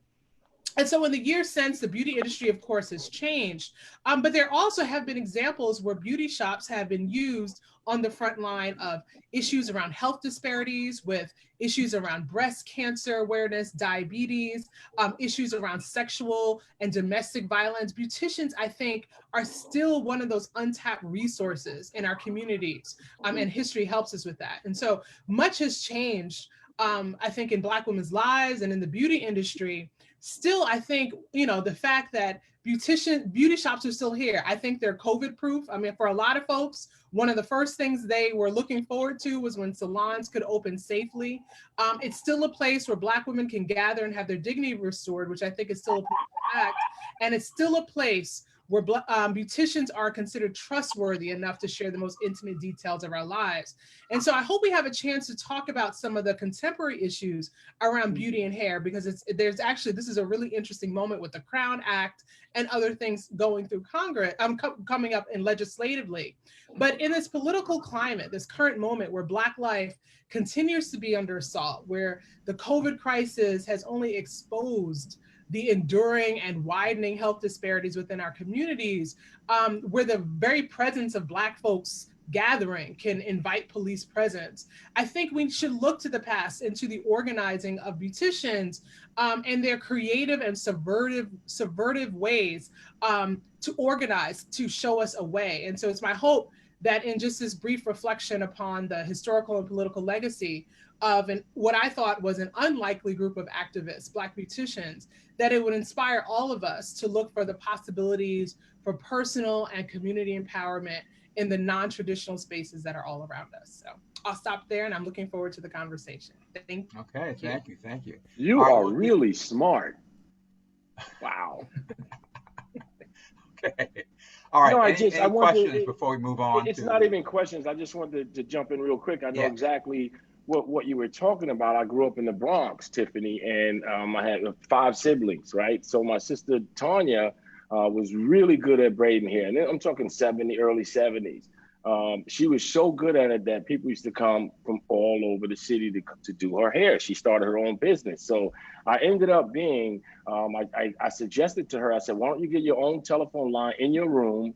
And so in the years since, the beauty industry, of course, has changed. But there also have been examples where beauty shops have been used on the front line of issues around health disparities, with issues around breast cancer awareness, diabetes, issues around sexual and domestic violence. Beauticians, I think, are still one of those untapped resources in our communities, and history helps us with that. And so much has changed, I think, in Black women's lives and in the beauty industry still, I think, you know, the fact that beauty shops are still here, I think they're COVID proof. I mean, for a lot of folks, one of the first things they were looking forward to was when salons could open safely. It's still a place where Black women can gather and have their dignity restored, which I think is still a political act. And it's still a place where beauticians are considered trustworthy enough to share the most intimate details of our lives. And so I hope we have a chance to talk about some of the contemporary issues around beauty and hair, because this is a really interesting moment with the Crown Act and other things going through Congress, coming up in legislatively. But in this political climate, this current moment where Black life continues to be under assault, where the COVID crisis has only exposed the enduring and widening health disparities within our communities, where the very presence of Black folks gathering can invite police presence. I think we should look to the past and to the organizing of beauticians and their creative and subvertive ways to organize, to show us a way. And so it's my hope that in just this brief reflection upon the historical and political legacy of what I thought was an unlikely group of activists, Black beauticians, that it would inspire all of us to look for the possibilities for personal and community empowerment in the non-traditional spaces that are all around us. So I'll stop there, and I'm looking forward to the conversation. Thank you. Okay, thank you. You are really smart. Wow. Okay. All right. No, any questions before we move on? It's not even questions. I just wanted to jump in real quick. I know exactly what you were talking about. I grew up in the Bronx, Tiffany, and I had 5 siblings, right? So my sister Tanya was really good at braiding hair, and I'm talking early 70s. She was so good at it that people used to come from all over the city to do her hair. She started her own business. So I ended up being, I suggested to her, I said, why don't you get your own telephone line in your room?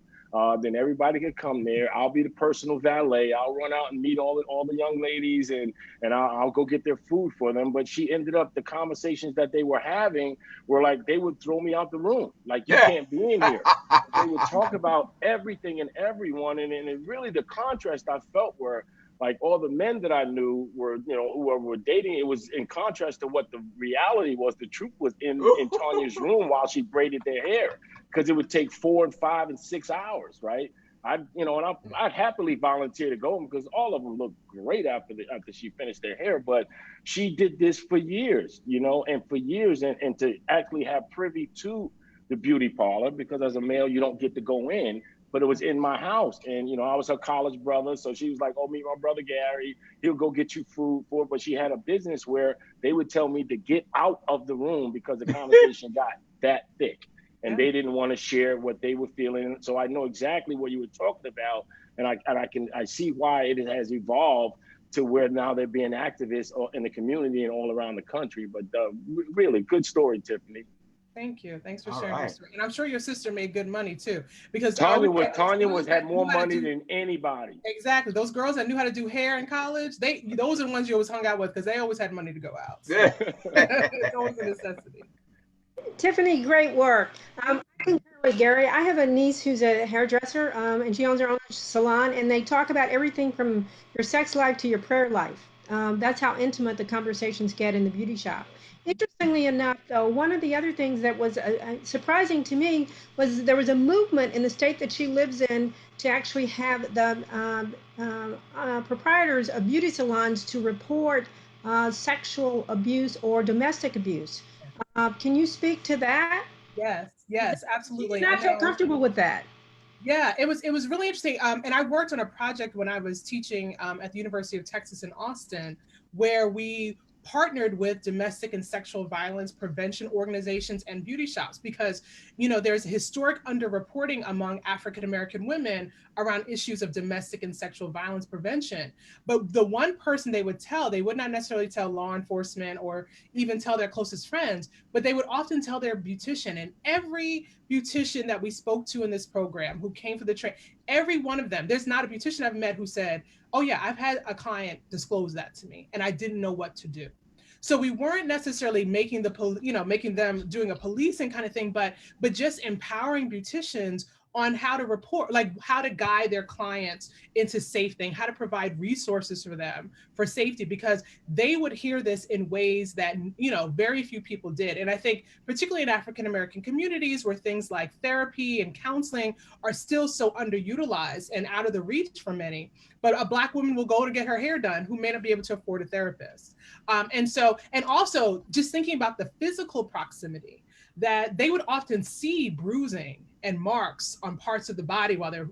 Then everybody could come there. I'll be the personal valet. I'll run out and meet all the young ladies, and I'll go get their food for them. But she ended up, the conversations that they were having were like, they would throw me out the room. Like, you can't be in here. They would talk about everything and everyone. And it really, the contrast I felt were like all the men that I knew were, who were dating. It was in contrast to what the reality was. The truth was in Tanya's room while she braided their hair, because it would take 4 and 5 and 6 hours, right? I'd happily volunteer to go, because all of them looked great after she finished their hair. But she did this for years, and for years, and to actually have privy to the beauty parlor, because as a male, you don't get to go in, but it was in my house. And, I was her college brother. So she was like, oh, meet my brother, Gary, he'll go get you food for it. But she had a business where they would tell me to get out of the room because the conversation got that thick. And they didn't want to share what they were feeling. So I know exactly what you were talking about. And I see why it has evolved to where now they're being activists in the community and all around the country. But really good story, Tiffany. Thank you. Thanks for sharing your story. And I'm sure your sister made good money too, because Tanya had more money than anybody. Exactly. Those girls that knew how to do hair in college, those are the ones you always hung out with, because they always had money to go out. So. It's always a necessity. Tiffany, great work. I concur with Gary. I have a niece who's a hairdresser, and she owns her own salon, and they talk about everything from your sex life to your prayer life. That's how intimate the conversations get in the beauty shop. Interestingly enough, though, one of the other things that was surprising to me was there was a movement in the state that she lives in to actually have the proprietors of beauty salons to report sexual abuse or domestic abuse. Can you speak to that? Yes, absolutely. I feel comfortable with that. Yeah, it was really interesting. And I worked on a project when I was teaching at the University of Texas in Austin, where we partnered with domestic and sexual violence prevention organizations and beauty shops, because there's historic underreporting among African-American women around issues of domestic and sexual violence prevention. But the one person they would not necessarily tell law enforcement or even tell their closest friends, but they would often tell their beautician. And every beautician that we spoke to in this program who came for the training, every one of them, there's not a beautician I've met who said, oh yeah, I've had a client disclose that to me and I didn't know what to do. So we weren't necessarily making making them doing a policing kind of thing, but just empowering beauticians on how to report, like how to guide their clients into safe thing, how to provide resources for them for safety, because they would hear this in ways that, you know, very few people did. And I think particularly in African-American communities where things like therapy and counseling are still so underutilized and out of the reach for many, but a Black woman will go to get her hair done who may not be able to afford a therapist. And also just thinking about the physical proximity, that they would often see bruising and marks on parts of the body while they're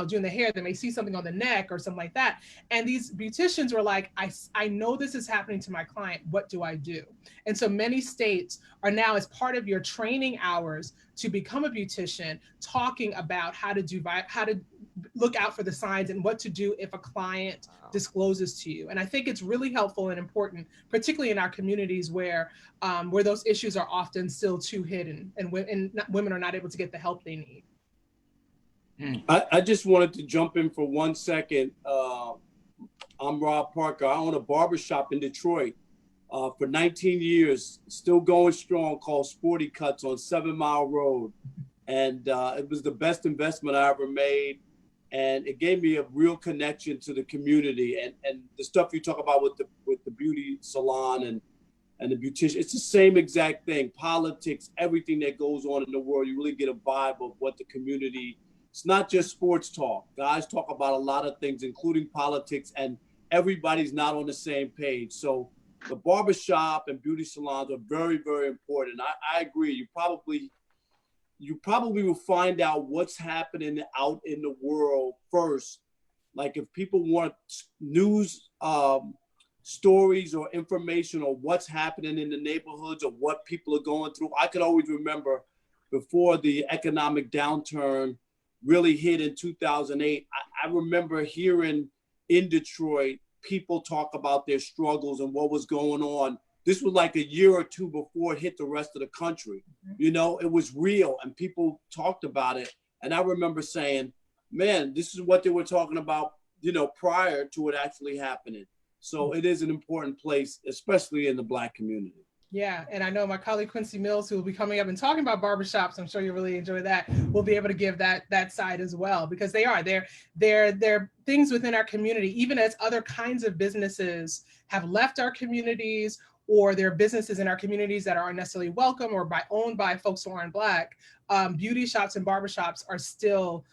doing the hair. They may see something on the neck or something like that. And these beauticians were like, I know this is happening to my client. What do I do? And so many states are now, as part of your training hours to become a beautician, talking about how to look out for the signs and what to do if a client discloses to you. And I think it's really helpful and important, particularly in our communities where those issues are often still too hidden and women are not able to get the help they need. I just wanted to jump in for 1 second. I'm Rob Parker. I own a barber shop in Detroit for 19 years, still going strong, called Sporty Cuts on 7 Mile Road. And it was the best investment I ever made. And it gave me a real connection to the community, and the stuff you talk about with the beauty salon and the beautician. It's the same exact thing. Politics, everything that goes on in the world, you really get a vibe of what the community. It's not just sports talk. Guys talk about a lot of things, including politics, and everybody's not on the same page. So the barbershop and beauty salons are very, very important. I agree. You probably will find out what's happening out in the world first. Like if people want news stories or information on what's happening in the neighborhoods or what people are going through. I could always remember before the economic downturn really hit in 2008, I remember hearing in Detroit, people talk about their struggles and what was going on. This was like a year or two before it hit the rest of the country. You know, it was real and people talked about it. And I remember saying, man, this is what they were talking about, you know, prior to it actually happening. So it is an important place, especially in the Black community. Yeah, and I know my colleague Quincy Mills, who will be coming up and talking about barbershops, I'm sure you'll really enjoy that, will be able to give that side as well, because they're things within our community, even as other kinds of businesses have left our communities, or there are businesses in our communities that aren't necessarily welcome or owned by folks who aren't Black. Beauty shops and barbershops are still,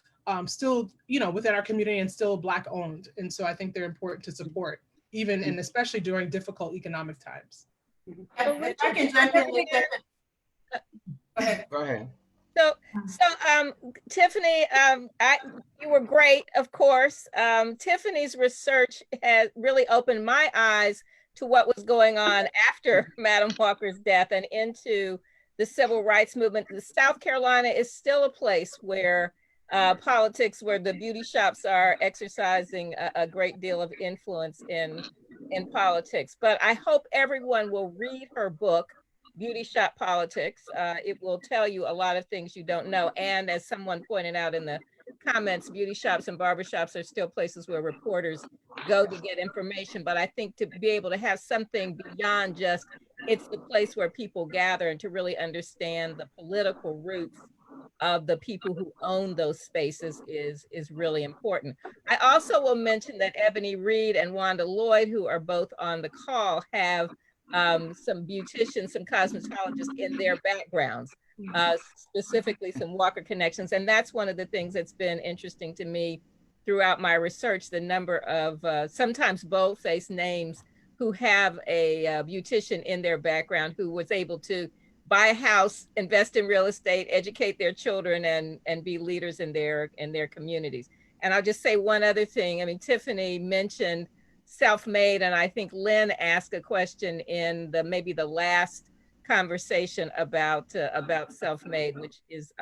you know, within our community and still Black owned. And so I think they're important to support, even and especially during difficult economic times. If I can jump in with that. Go ahead. So Tiffany, you were great, of course. Tiffany's research has really opened my eyes to what was going on after Madam Walker's death and into the civil rights movement. South Carolina is still a place where politics, where the beauty shops are exercising a great deal of influence in politics. But I hope everyone will read her book, Beauty Shop Politics. It will tell you a lot of things you don't know. And as someone pointed out in the comments, beauty shops and barbershops are still places where reporters go to get information. But I think to be able to have something beyond just, it's the place where people gather, and to really understand the political roots of the people who own those spaces is really important. I also will mention that Ebony Reed and Wanda Lloyd, who are both on the call, have some beauticians, some cosmetologists in their backgrounds, specifically some Walker connections. And that's one of the things that's been interesting to me throughout my research, the number of sometimes boldface names who have a beautician in their background who was able to buy a house, invest in real estate, educate their children, and be leaders in their communities. And I'll just say one other thing. I mean, Tiffany mentioned self-made, and I think Lynn asked a question in maybe the last conversation about self-made, which is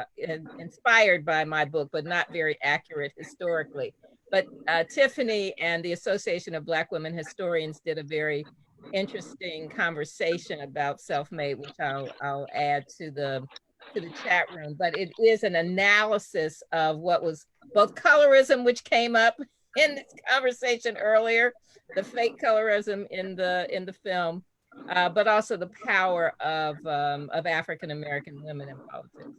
inspired by my book, but not very accurate historically. But Tiffany and the Association of Black Women Historians did a very interesting conversation about self-made, which I'll add to the chat room. But it is an analysis of what was both colorism, which came up in this conversation earlier, the fake colorism in the film, but also the power of African-American women in politics.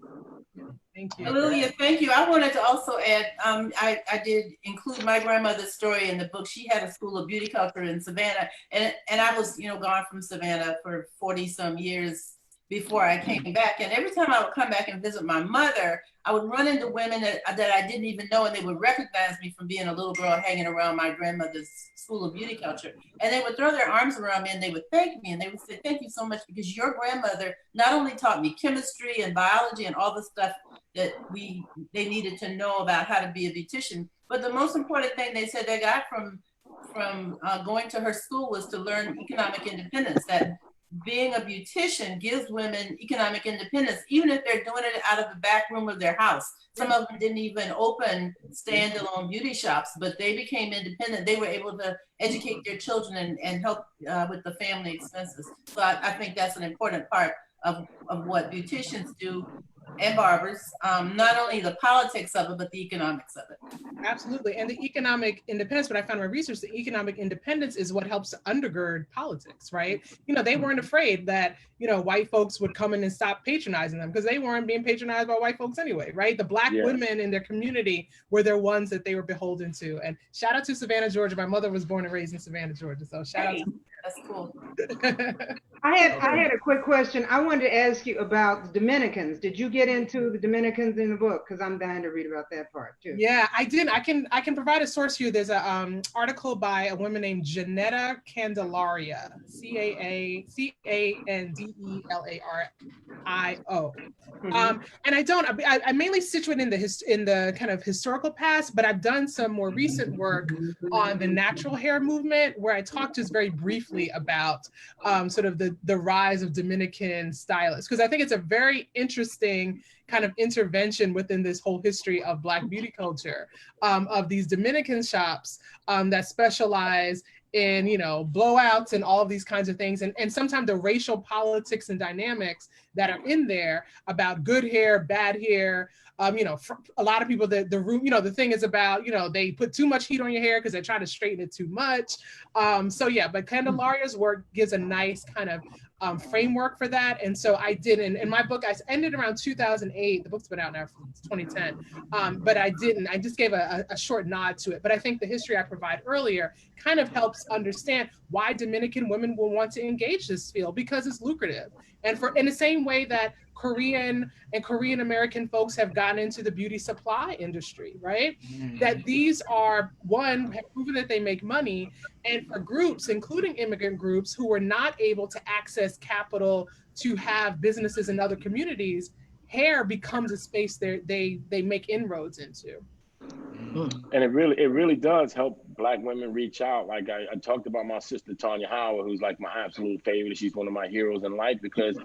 Thank you. Hallelujah, thank you. I wanted to also add, I did include my grandmother's story in the book. She had a school of beauty culture in Savannah, and I was, gone from Savannah for 40 some years before I came back. And every time I would come back and visit my mother, I would run into women that I didn't even know, and they would recognize me from being a little girl hanging around my grandmother's school of beauty culture. And they would throw their arms around me and they would thank me, and they would say, thank you so much, because your grandmother not only taught me chemistry and biology and all the stuff that they needed to know about how to be a beautician, but the most important thing they said they got from going to her school was to learn economic independence, that being a beautician gives women economic independence, even if they're doing it out of the back room of their house. Some of them didn't even open standalone beauty shops, but they became independent. They were able to educate their children and help with the family expenses. So I think that's an important part of what beauticians do, and barbers, not only the politics of it, but the economics of it. Absolutely. And the economic independence, what I found in my research, the economic independence is what helps undergird politics, right? They weren't afraid that, white folks would come in and stop patronizing them, because they weren't being patronized by white folks anyway, right? The Black women in their community were their ones that they were beholden to. And shout out to Savannah, Georgia. My mother was born and raised in Savannah, Georgia. So shout out to that's cool. I had a quick question. I wanted to ask you about the Dominicans. Did you get into the Dominicans in the book? Because I'm dying to read about that part too. Yeah, I did. I can provide a source for you. There's a article by a woman named Janetta Candelario, Candelario. And I mainly situate in the kind of historical past, but I've done some more recent work on the natural hair movement, where I talked just very briefly about sort of the rise of Dominican stylists, because I think it's a very interesting kind of intervention within this whole history of Black beauty culture, of these Dominican shops that specialize in, blowouts and all of these kinds of things. And sometimes the racial politics and dynamics that are in there about good hair, bad hair. A lot of people, the room, the thing is about, they put too much heat on your hair because they try to straighten it too much. But Candelario's work gives a nice kind of framework for that. And so I did, in my book, I ended around 2008. The book's been out now since 2010. But I just gave a short nod to it. But I think the history I provide earlier kind of helps understand why Dominican women will want to engage this field, because it's lucrative. And in the same way that Korean and Korean American folks have gotten into the beauty supply industry, right? That these are, one, have proven that they make money, and for groups, including immigrant groups who were not able to access capital to have businesses in other communities, hair becomes a space they make inroads into. And it really does help Black women reach out. Like I talked about my sister Tanya Howard, who's like my absolute favorite. She's one of my heroes in life, because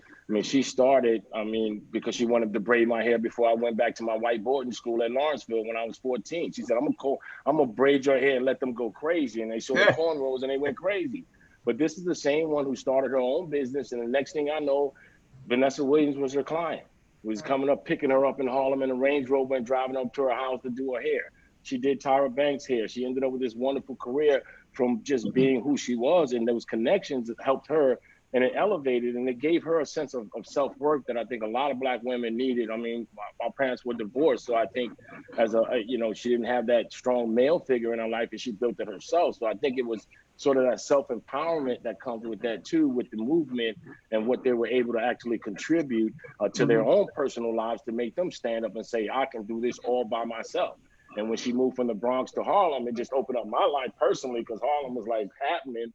she started, because she wanted to braid my hair before I went back to my white boarding school at Lawrenceville when I was 14. She said, I'm gonna braid your hair and let them go crazy. And they saw the cornrows and they went crazy. But this is the same one who started her own business. And the next thing I know, Vanessa Williams was her client. Was coming up, picking her up in Harlem in a Range Rover and driving up to her house to do her hair. She did Tyra Banks' hair. She ended up with this wonderful career from just being who she was, and those connections that helped her, and it elevated, and it gave her a sense of self-worth that I think a lot of Black women needed. My parents were divorced, so I think she didn't have that strong male figure in her life, and she built it herself. So I think it was sort of that self-empowerment that comes with that too, with the movement and what they were able to actually contribute to their own personal lives to make them stand up and say, I can do this all by myself. And when she moved from the Bronx to Harlem, it just opened up my life personally, because Harlem was like happening.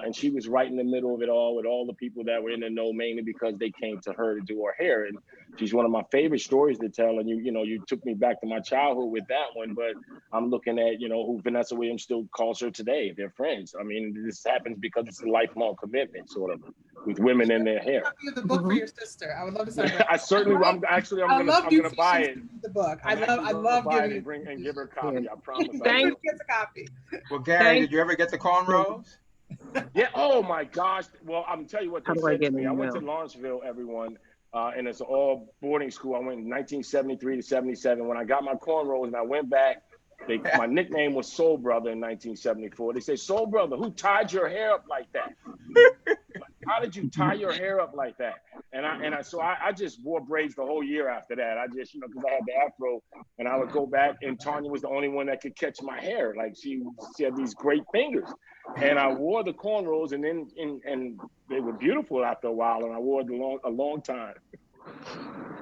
And she was right in the middle of it all with all the people that were in the know, mainly because they came to her to do her hair. And she's one of my favorite stories to tell. And you took me back to my childhood with that one, but I'm looking at, who Vanessa Williams still calls her today. They're friends. This happens because it's a lifelong commitment, sort of, with women in their hair. The book for your sister. I would love to sign it. I certainly, I'm gonna buy it. The book. I love giving it. And give her a copy. I promise. Thank you. Gets a copy. Well, Gary, did you ever get the cornrows? Yeah. Oh my gosh. Well, I'm telling you what they said to me. I went to Lawrenceville, everyone, and it's all boarding school. I went in 1973 to 77. When I got my cornrows and I went back, my nickname was Soul Brother in 1974. They say, Soul Brother, who tied your hair up like that? How did you tie your hair up like that? So I just wore braids the whole year after that. I just, because I had the afro, and I would go back, and Tanya was the only one that could catch my hair. Like she had these great fingers, and I wore the cornrows, and then and they were beautiful after a while, and I wore it a long time.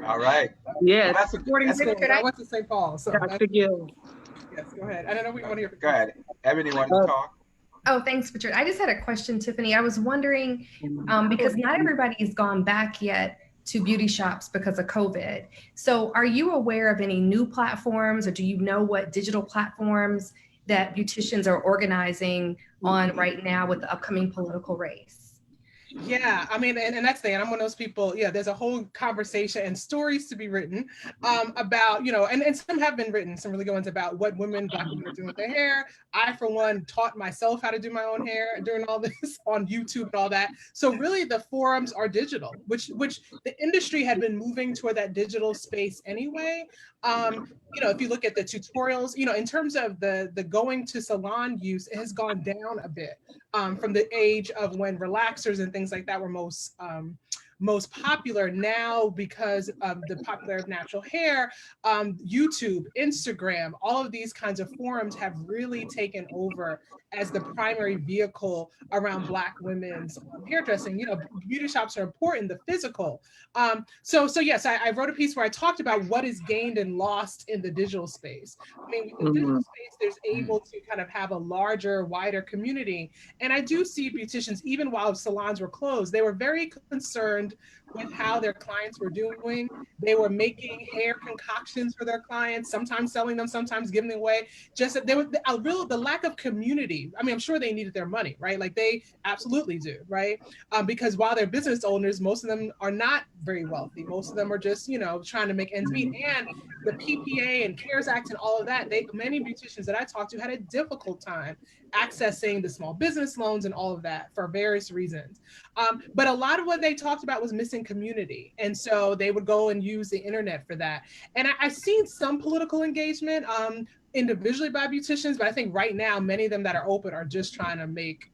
All right. Yes. Well, Boarding school. I went to St. Paul. So Dr. Gill. Yes, go ahead. I don't know what you want to hear. Go ahead. Ebony wanted to talk. Oh, thanks, Richard. I just had a question, Tiffany. I was wondering, because not everybody's gone back yet to beauty shops because of COVID. So are you aware of any new platforms, or do you know what digital platforms that beauticians are organizing on right now with the upcoming political race? Yeah, I mean, and that's the thing. I'm one of those people. Yeah, there's a whole conversation and stories to be written about, and some have been written, some really good ones about what Black women are doing with their hair. I, for one, taught myself how to do my own hair during all this on YouTube and all that. So really, the forums are digital, which the industry had been moving toward that digital space anyway. If you look at the tutorials, in terms of the going to salon use, it has gone down a bit from the age of when relaxers and things like that were most popular. Now, because of the popularity of natural hair, YouTube, Instagram, all of these kinds of forums have really taken over as the primary vehicle around Black women's hairdressing. Beauty shops are important, the physical. So yes, I wrote a piece where I talked about what is gained and lost in the digital space. I mean, in the digital space, there's able to kind of have a larger, wider community. And I do see beauticians, even while salons were closed, they were very concerned with how their clients were doing. They were making hair concoctions for their clients, sometimes selling them, sometimes giving them away. Just there was the lack of community. I mean, I'm sure they needed their money, right? Like they absolutely do, right? Because while they're business owners, most of them are not very wealthy. Most of them are just, trying to make ends meet. And the PPA and CARES Act and all of that, many beauticians that I talked to had a difficult time accessing the small business loans and all of that for various reasons. But a lot of what they talked about was missing community. And so they would go and use the internet for that. And I've seen some political engagement individually by beauticians, but I think right now, many of them that are open are just trying to make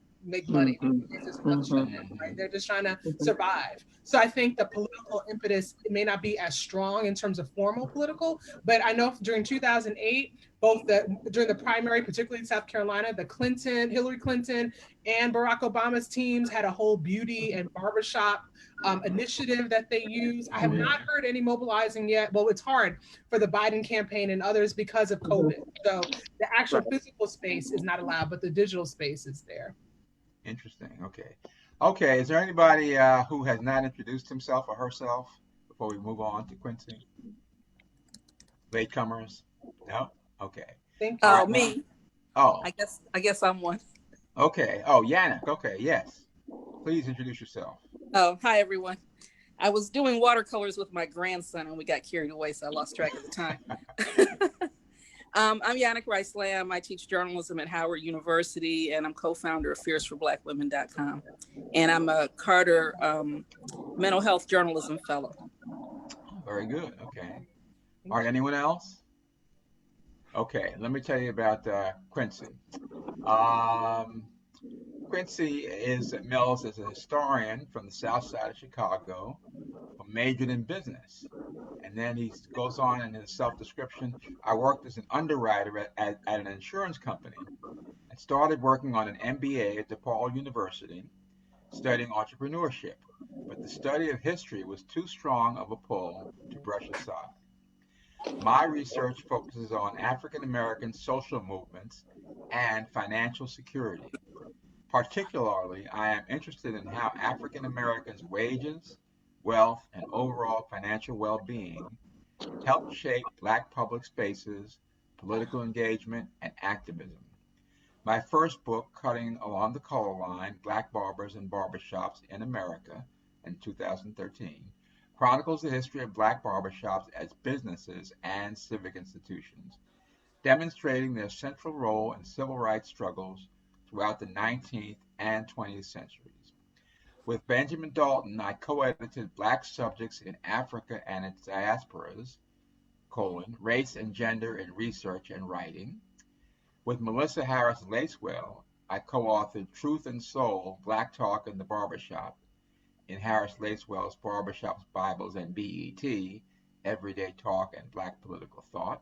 money. Right? They're just trying to survive. So I think the political impetus may not be as strong in terms of formal political, but I know during 2008, during the primary, particularly in South Carolina, Hillary Clinton and Barack Obama's teams had a whole beauty and barbershop initiative that they use. I have not heard any mobilizing yet. Well, it's hard for the Biden campaign and others because of COVID. So the actual physical space is not allowed, but the digital space is there. Interesting. Okay. Is there anybody who has not introduced himself or herself before we move on to Quincy? Latecomers? No? Okay. Thank you. Right, Me. Oh. I guess I'm one. Okay. Oh, Yannick. Okay. Yes. Please introduce yourself. Oh, hi everyone. I was doing watercolors with my grandson and we got carried away, so I lost track of the time. I'm Yannick Rice-Lamb. I teach journalism at Howard University, and I'm co-founder of FierceForBlackWomen.com. And I'm a Carter Mental Health Journalism Fellow. Very good. Okay. All right. Anyone else? Okay. Let me tell you about Quincy. Quincy Mills is a historian from the South Side of Chicago, who majored in business. And then he goes on in his self-description, I worked as an underwriter at an insurance company and started working on an MBA at DePaul University, studying entrepreneurship. But the study of history was too strong of a pull to brush aside. My research focuses on African-American social movements and financial security. Particularly, I am interested in how African Americans' wages, wealth, and overall financial well-being help shape Black public spaces, political engagement, and activism. My first book, Cutting Along the Color Line, Black Barbers and Barbershops in America, in 2013, chronicles the history of Black barbershops as businesses and civic institutions, demonstrating their central role in civil rights struggles throughout the 19th and 20th centuries. With Benjamin Dalton, I co-edited Black Subjects in Africa and its Diasporas, Race and Gender in Research and Writing. With Melissa Harris Lacewell, I co-authored Truth and Soul, Black Talk in the Barbershop. in Harris Lacewell's Barbershops, Bibles, and BET, Everyday Talk and Black Political Thought.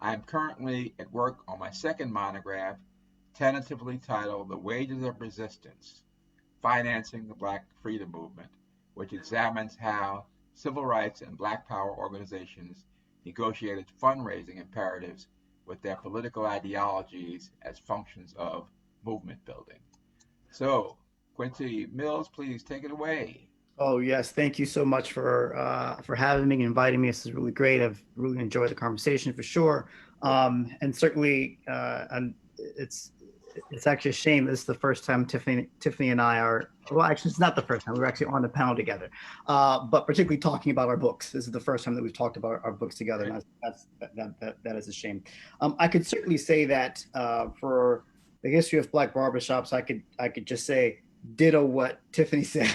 I am currently at work on my second monograph, tentatively titled The Wages of Resistance, Financing the Black Freedom Movement, which examines how civil rights and Black power organizations negotiated fundraising imperatives with their political ideologies as functions of movement building. So, Quincy Mills, please take it away. Oh yes, thank you so much for having me and inviting me. This is really great. I've really enjoyed the conversation for sure, and certainly, it's actually a shame this is the first time Tiffany and I are. Well, actually, it's not the first time. We were actually on the panel together, but particularly talking about our books. This is the first time that we've talked about our books together, and that is a shame. I could certainly say that for the history of Black barbershops, I could just say ditto what Tiffany said.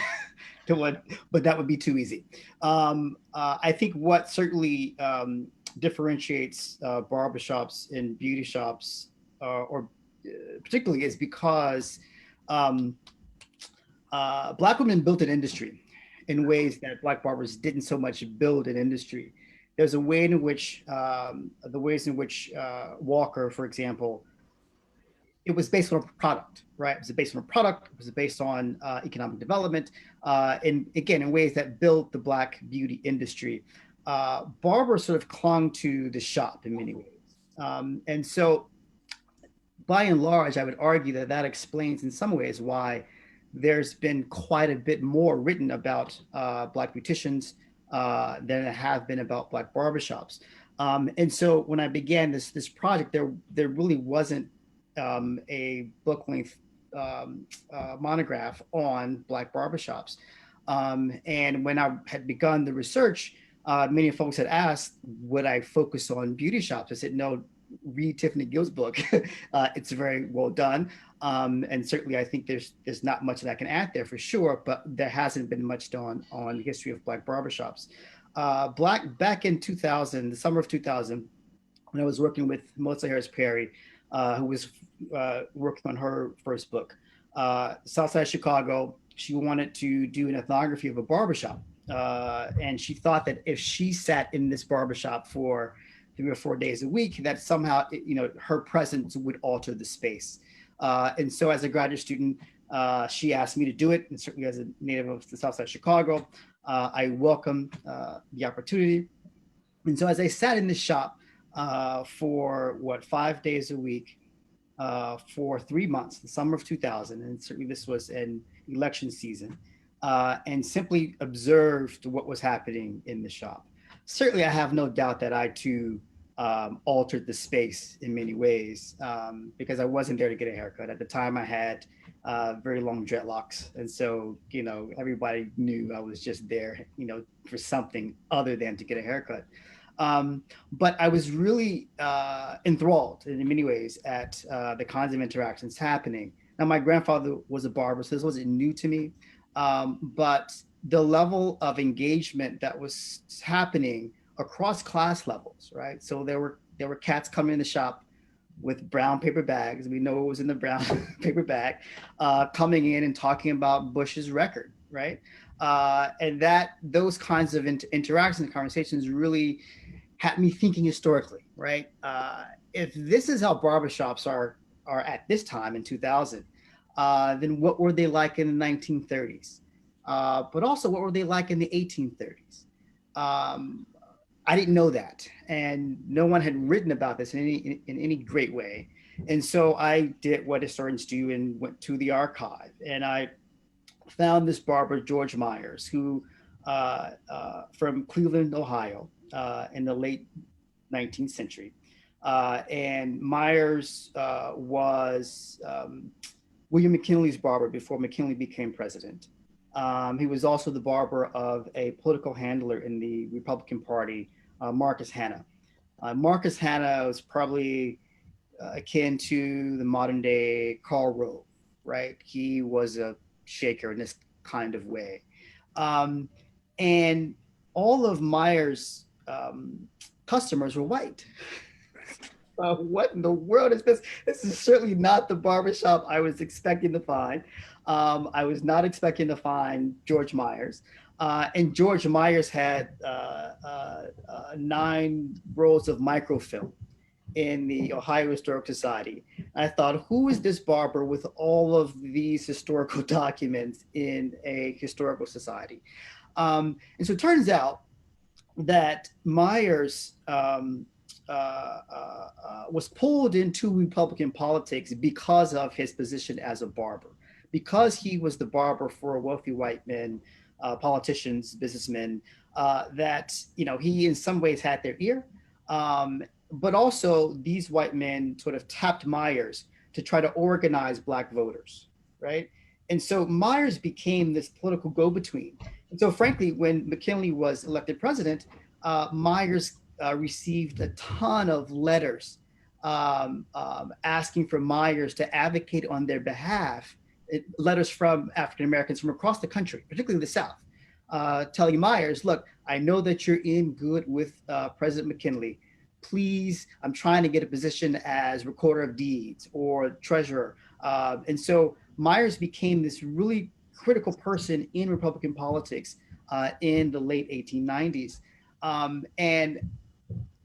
But that would be too easy. I think what certainly differentiates barbershops and beauty shops, or particularly, is because Black women built an industry in ways that Black barbers didn't so much build an industry. There's a way in which the ways in which Walker, for example, it was based on a product, right? It was based on a product. It was based on economic development, and again, in ways that built the Black beauty industry. Barber sort of clung to the shop in many ways, and so, by and large, I would argue that that explains in some ways why there's been quite a bit more written about Black beauticians than there have been about Black barbershops. And so, when I began this project, there really wasn't a book-length monograph on Black barbershops. And when I had begun the research, many folks had asked, would I focus on beauty shops? I said, no, read Tiffany Gill's book. It's very well done. And certainly I think there's not much that I can add there for sure, but there hasn't been much done on the history of Black barbershops. Back in 2000, the summer of 2000, when I was working with Melissa Harris Perry, who was working on her first book, Southside Chicago. She wanted to do an ethnography of a barbershop. And she thought that if she sat in this barbershop for 3 or 4 days a week, that somehow, her presence would alter the space. And so as a graduate student, she asked me to do it. And certainly as a native of the Southside Chicago, I welcomed the opportunity. And so as I sat in this shop, for 5 days a week for 3 months, the summer of 2000, and certainly this was an election season, and simply observed what was happening in the shop. Certainly, I have no doubt that I too altered the space in many ways, because I wasn't there to get a haircut. At the time, I had very long dreadlocks, and so everybody knew I was just there, for something other than to get a haircut. But I was really enthralled in many ways at the kinds of interactions happening. Now, my grandfather was a barber, so this wasn't new to me, but the level of engagement that was happening across class levels, right? So there were cats coming in the shop with brown paper bags. We know what was in the brown paper bag, coming in and talking about Bush's record, right? And those kinds of interactions and conversations really had me thinking historically, right? If this is how barbershops are at this time in 2000, then what were they like in the 1930s? But also, what were they like in the 1830s? I didn't know that, and no one had written about this in any great way. And so I did what historians do and went to the archive, and I found this barber, George Myers, who from Cleveland, Ohio, in the late 19th century. And Myers was William McKinley's barber before McKinley became president. He was also the barber of a political handler in the Republican Party, Marcus Hanna. Marcus Hanna was probably akin to the modern day Karl Rove, right? He was a shaker in this kind of way. And all of Myers' customers were white. What in the world is this? This is certainly not the barbershop I was expecting to find. I was not expecting to find George Myers. And George Myers had 9 rolls of microfilm in the Ohio Historical Society. I thought, who is this barber with all of these historical documents in a historical society? And so it turns out that Myers was pulled into Republican politics because of his position as a barber, because he was the barber for wealthy white men, politicians, businessmen, that, you know, he in some ways had their ear. But also these white men sort of tapped Myers to try to organize Black voters, right? And so Myers became this political go-between. And so frankly, when McKinley was elected president, Myers received a ton of letters asking for Myers to advocate on their behalf, letters from African Americans from across the country, particularly the South, telling Myers, look, I know that you're in good with President McKinley. Please, I'm trying to get a position as recorder of deeds or treasurer. And so Myers became this really critical person in Republican politics in the late 1890s. And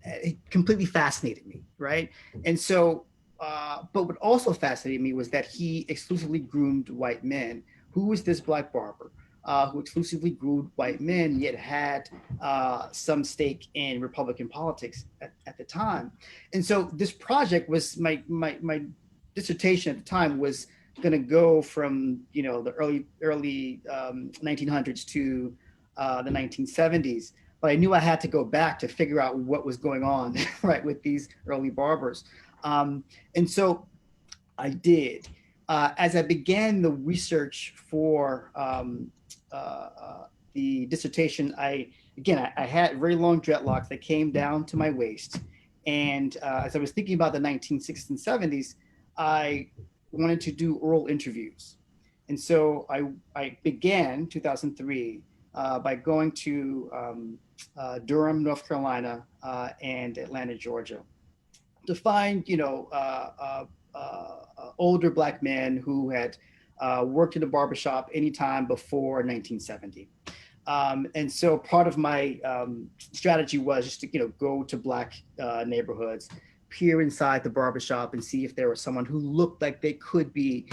it completely fascinated me, right? And so, but what also fascinated me was that he exclusively groomed white men. Who was this Black barber who exclusively groomed white men, yet had some stake in Republican politics at the time? And so this project was, my dissertation at the time was going to go from, you know, the early 1900s to the 1970s. But I knew I had to go back to figure out what was going on, right, with these early barbers. And so I did. As I began the research for the dissertation, I had very long dreadlocks that came down to my waist. And as I was thinking about the 1960s and 70s, I wanted to do oral interviews. And so I began 2003 by going to Durham, North Carolina, and Atlanta, Georgia, to find, you know, older Black men who had worked in a barbershop anytime before 1970. And so part of my strategy was just to, you know, go to Black neighborhoods, peer inside the barbershop and see if there was someone who looked like they could be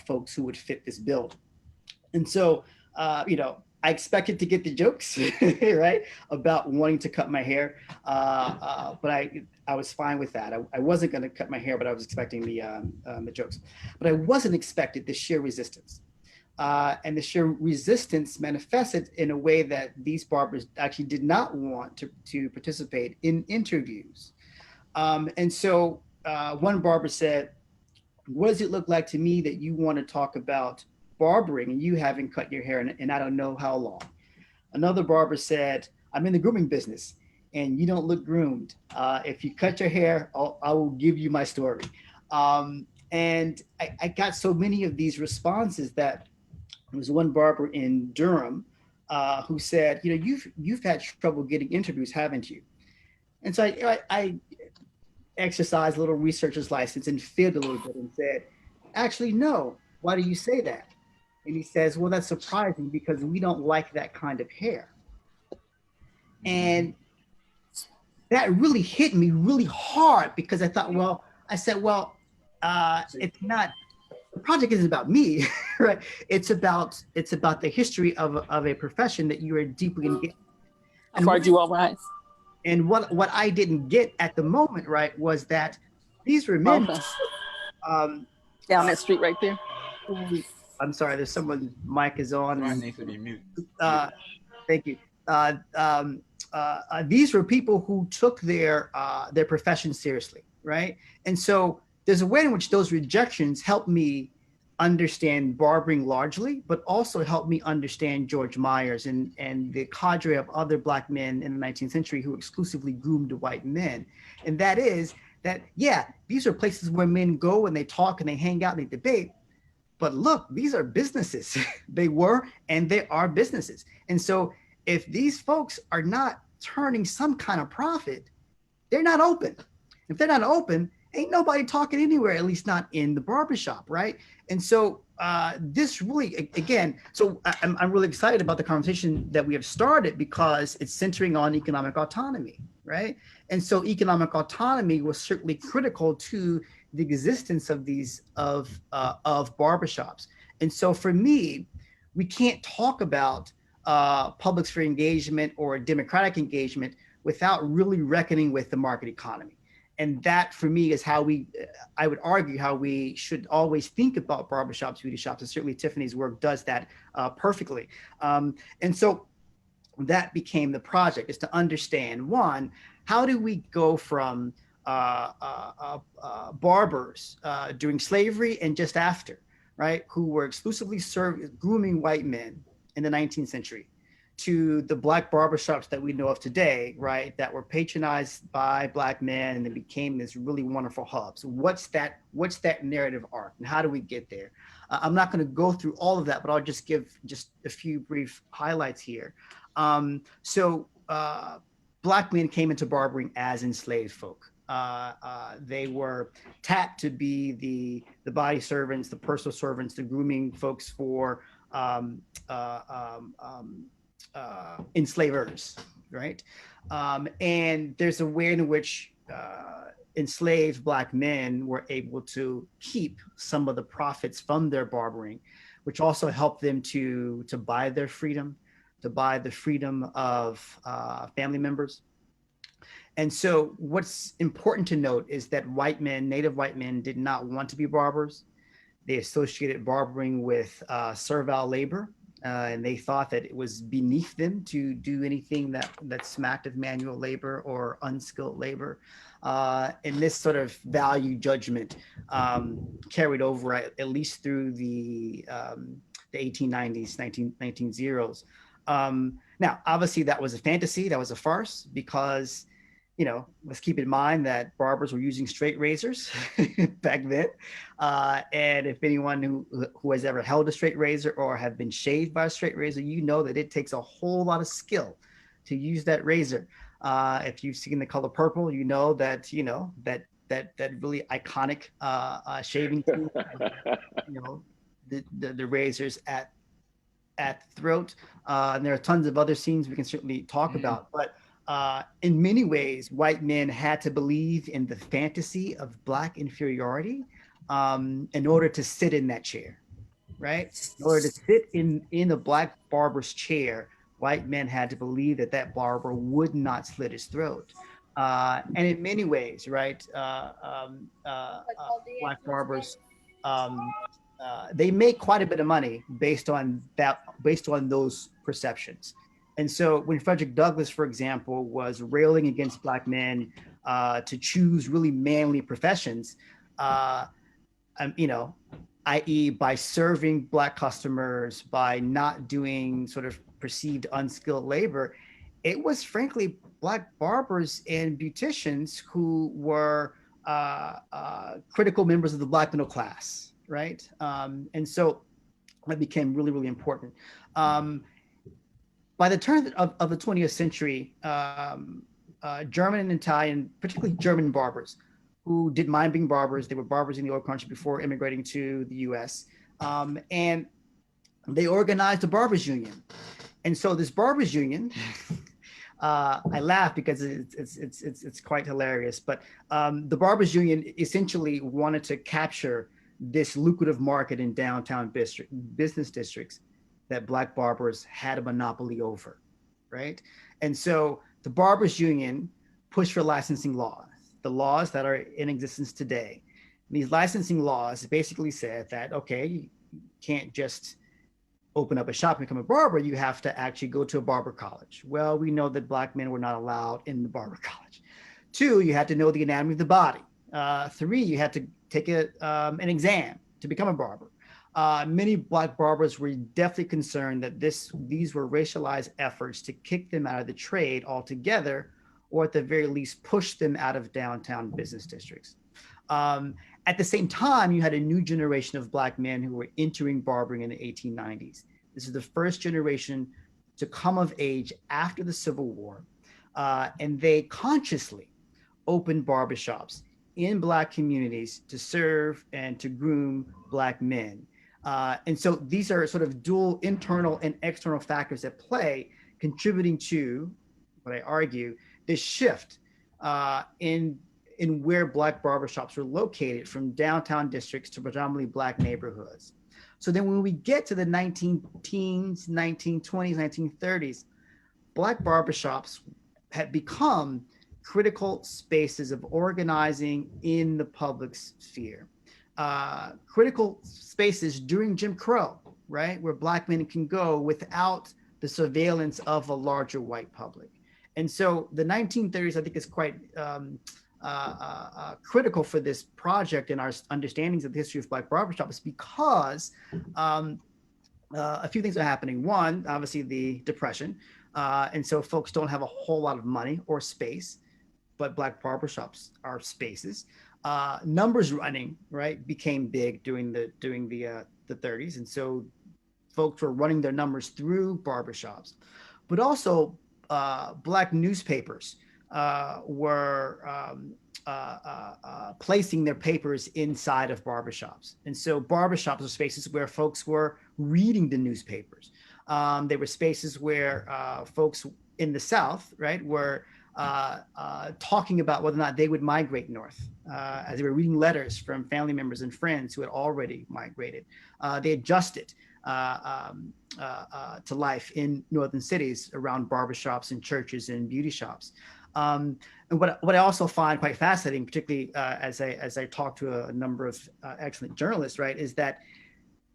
folks who would fit this bill. And so, you know, I expected to get the jokes, right, about wanting to cut my hair, but I was fine with that. I wasn't going to cut my hair, but I was expecting the jokes. But I wasn't expecting the sheer resistance. And the sheer resistance manifested in a way that these barbers actually did not want to participate in interviews. And so one barber said, what does it look like to me that you want to talk about barbering and you haven't cut your hair and I don't know how long? Another barber said, I'm in the grooming business and you don't look groomed. If you cut your hair, I will give you my story. And I got so many of these responses that there was one barber in Durham who said, you know, you've had trouble getting interviews, haven't you? And so I exercised a little researcher's license and fibbed a little bit and said, actually, no. Why do you say that? And he says, well, that's surprising because we don't like that kind of hair. And that really hit me really hard because I thought, well, it's not, the project isn't about me, right? It's about the history of a profession that you are deeply engaged. How far do you all rise? And what I didn't get at the moment, right, was that these were men. Down that street right there. I'm sorry, there's someone's mic is on. Mine needs to be mute. Thank you. These were people who took their profession seriously, right? And so there's a way in which those rejections helped me understand barbering largely, but also helped me understand George Myers and the cadre of other Black men in the 19th century who exclusively groomed white men. And that is that, yeah, these are places where men go and they talk and they hang out and they debate. But look, these are businesses. They were and they are businesses. And so if these folks are not turning some kind of profit, they're not open. If they're not open, ain't nobody talking anywhere, at least not in the barbershop, right? And so this really, again, so I'm really excited about the conversation that we have started because it's centering on economic autonomy, right? And so economic autonomy was certainly critical to the existence of these of barbershops. And so for me, we can't talk about public sphere engagement or democratic engagement without really reckoning with the market economy. And that for me is how I would argue how we should always think about barbershops, beauty shops, and certainly Tiffany's work does that perfectly. And so that became the project, is to understand, one, how do we go from barbers during slavery and just after, right, who were exclusively grooming white men in the 19th century, to the Black barbershops that we know of today, right, that were patronized by Black men and they became this really wonderful hub. So what's that narrative arc and how do we get there? I'm not going to go through all of that, but I'll just give just a few brief highlights here. Black men came into barbering as enslaved folk. They were tapped to be the body servants, the personal servants, the grooming folks for enslavers, right? And there's a way in which enslaved Black men were able to keep some of the profits from their barbering, which also helped them to buy their freedom, to buy the freedom of family members. And so what's important to note is that white men, native white men, did not want to be barbers. They associated barbering with servile labor. And they thought that it was beneath them to do anything that smacked of manual labor or unskilled labor. And this sort of value judgment carried over at least through the 1890s, 1900s. Now, obviously that was a fantasy, that was a farce, because, you know, let's keep in mind that barbers were using straight razors back then. And if anyone who has ever held a straight razor or have been shaved by a straight razor, you know that it takes a whole lot of skill to use that razor. If you've seen The Color Purple, you know that really iconic shaving tool, you know, the razors at the throat. And there are tons of other scenes we can certainly talk about, but in many ways, white men had to believe in the fantasy of Black inferiority in order to sit in that chair, right? In order to sit in a Black barber's chair, white men had to believe that barber would not slit his throat. And in many ways, right, Black barbers, they make quite a bit of money based on those perceptions. And so when Frederick Douglass, for example, was railing against Black men to choose really manly professions, you know, i.e. by serving Black customers, by not doing sort of perceived unskilled labor, it was frankly Black barbers and beauticians who were critical members of the Black middle class, right? And so that became really, really important. By the turn of the 20th century, German and Italian, particularly German barbers, who didn't mind being barbers, they were barbers in the old country before immigrating to the US, and they organized a barbers union. And so this barbers union, I laugh because it's quite hilarious, but the barbers union essentially wanted to capture this lucrative market in downtown business districts that Black barbers had a monopoly over, right? And so the Barbers Union pushed for licensing laws, the laws that are in existence today. And these licensing laws basically said that, okay, you can't just open up a shop and become a barber, you have to actually go to a barber college. Well, we know that Black men were not allowed in the barber college. 2, you had to know the anatomy of the body. 3, you had to take an exam to become a barber. Many Black barbers were definitely concerned that these were racialized efforts to kick them out of the trade altogether, or at the very least push them out of downtown business districts. At the same time, you had a new generation of Black men who were entering barbering in the 1890s. This is the first generation to come of age after the Civil War, and they consciously opened barbershops in Black communities to serve and to groom Black men. And so these are sort of dual internal and external factors at play, contributing to what I argue this shift in where Black barbershops are located, from downtown districts to predominantly Black neighborhoods. So then when we get to the 1910s, 1920s, 1930s, Black barbershops had become critical spaces of organizing in the public sphere. Critical spaces during Jim Crow, right? Where Black men can go without the surveillance of a larger white public. And so the 1930s, I think, is quite critical for this project and our understandings of the history of Black barbershops, because a few things are happening. One, obviously the Depression. And so folks don't have a whole lot of money or space, but Black barbershops are spaces. Numbers running, right, became big during the 30s. And so folks were running their numbers through barbershops, but also Black newspapers were placing their papers inside of barbershops. And so barbershops are spaces where folks were reading the newspapers. They were spaces where folks in the South, right, were talking about whether or not they would migrate north, as they were reading letters from family members and friends who had already migrated. They adjusted to life in northern cities around barbershops and churches and beauty shops. And what I also find quite fascinating, particularly as I talk to a number of excellent journalists, right, is that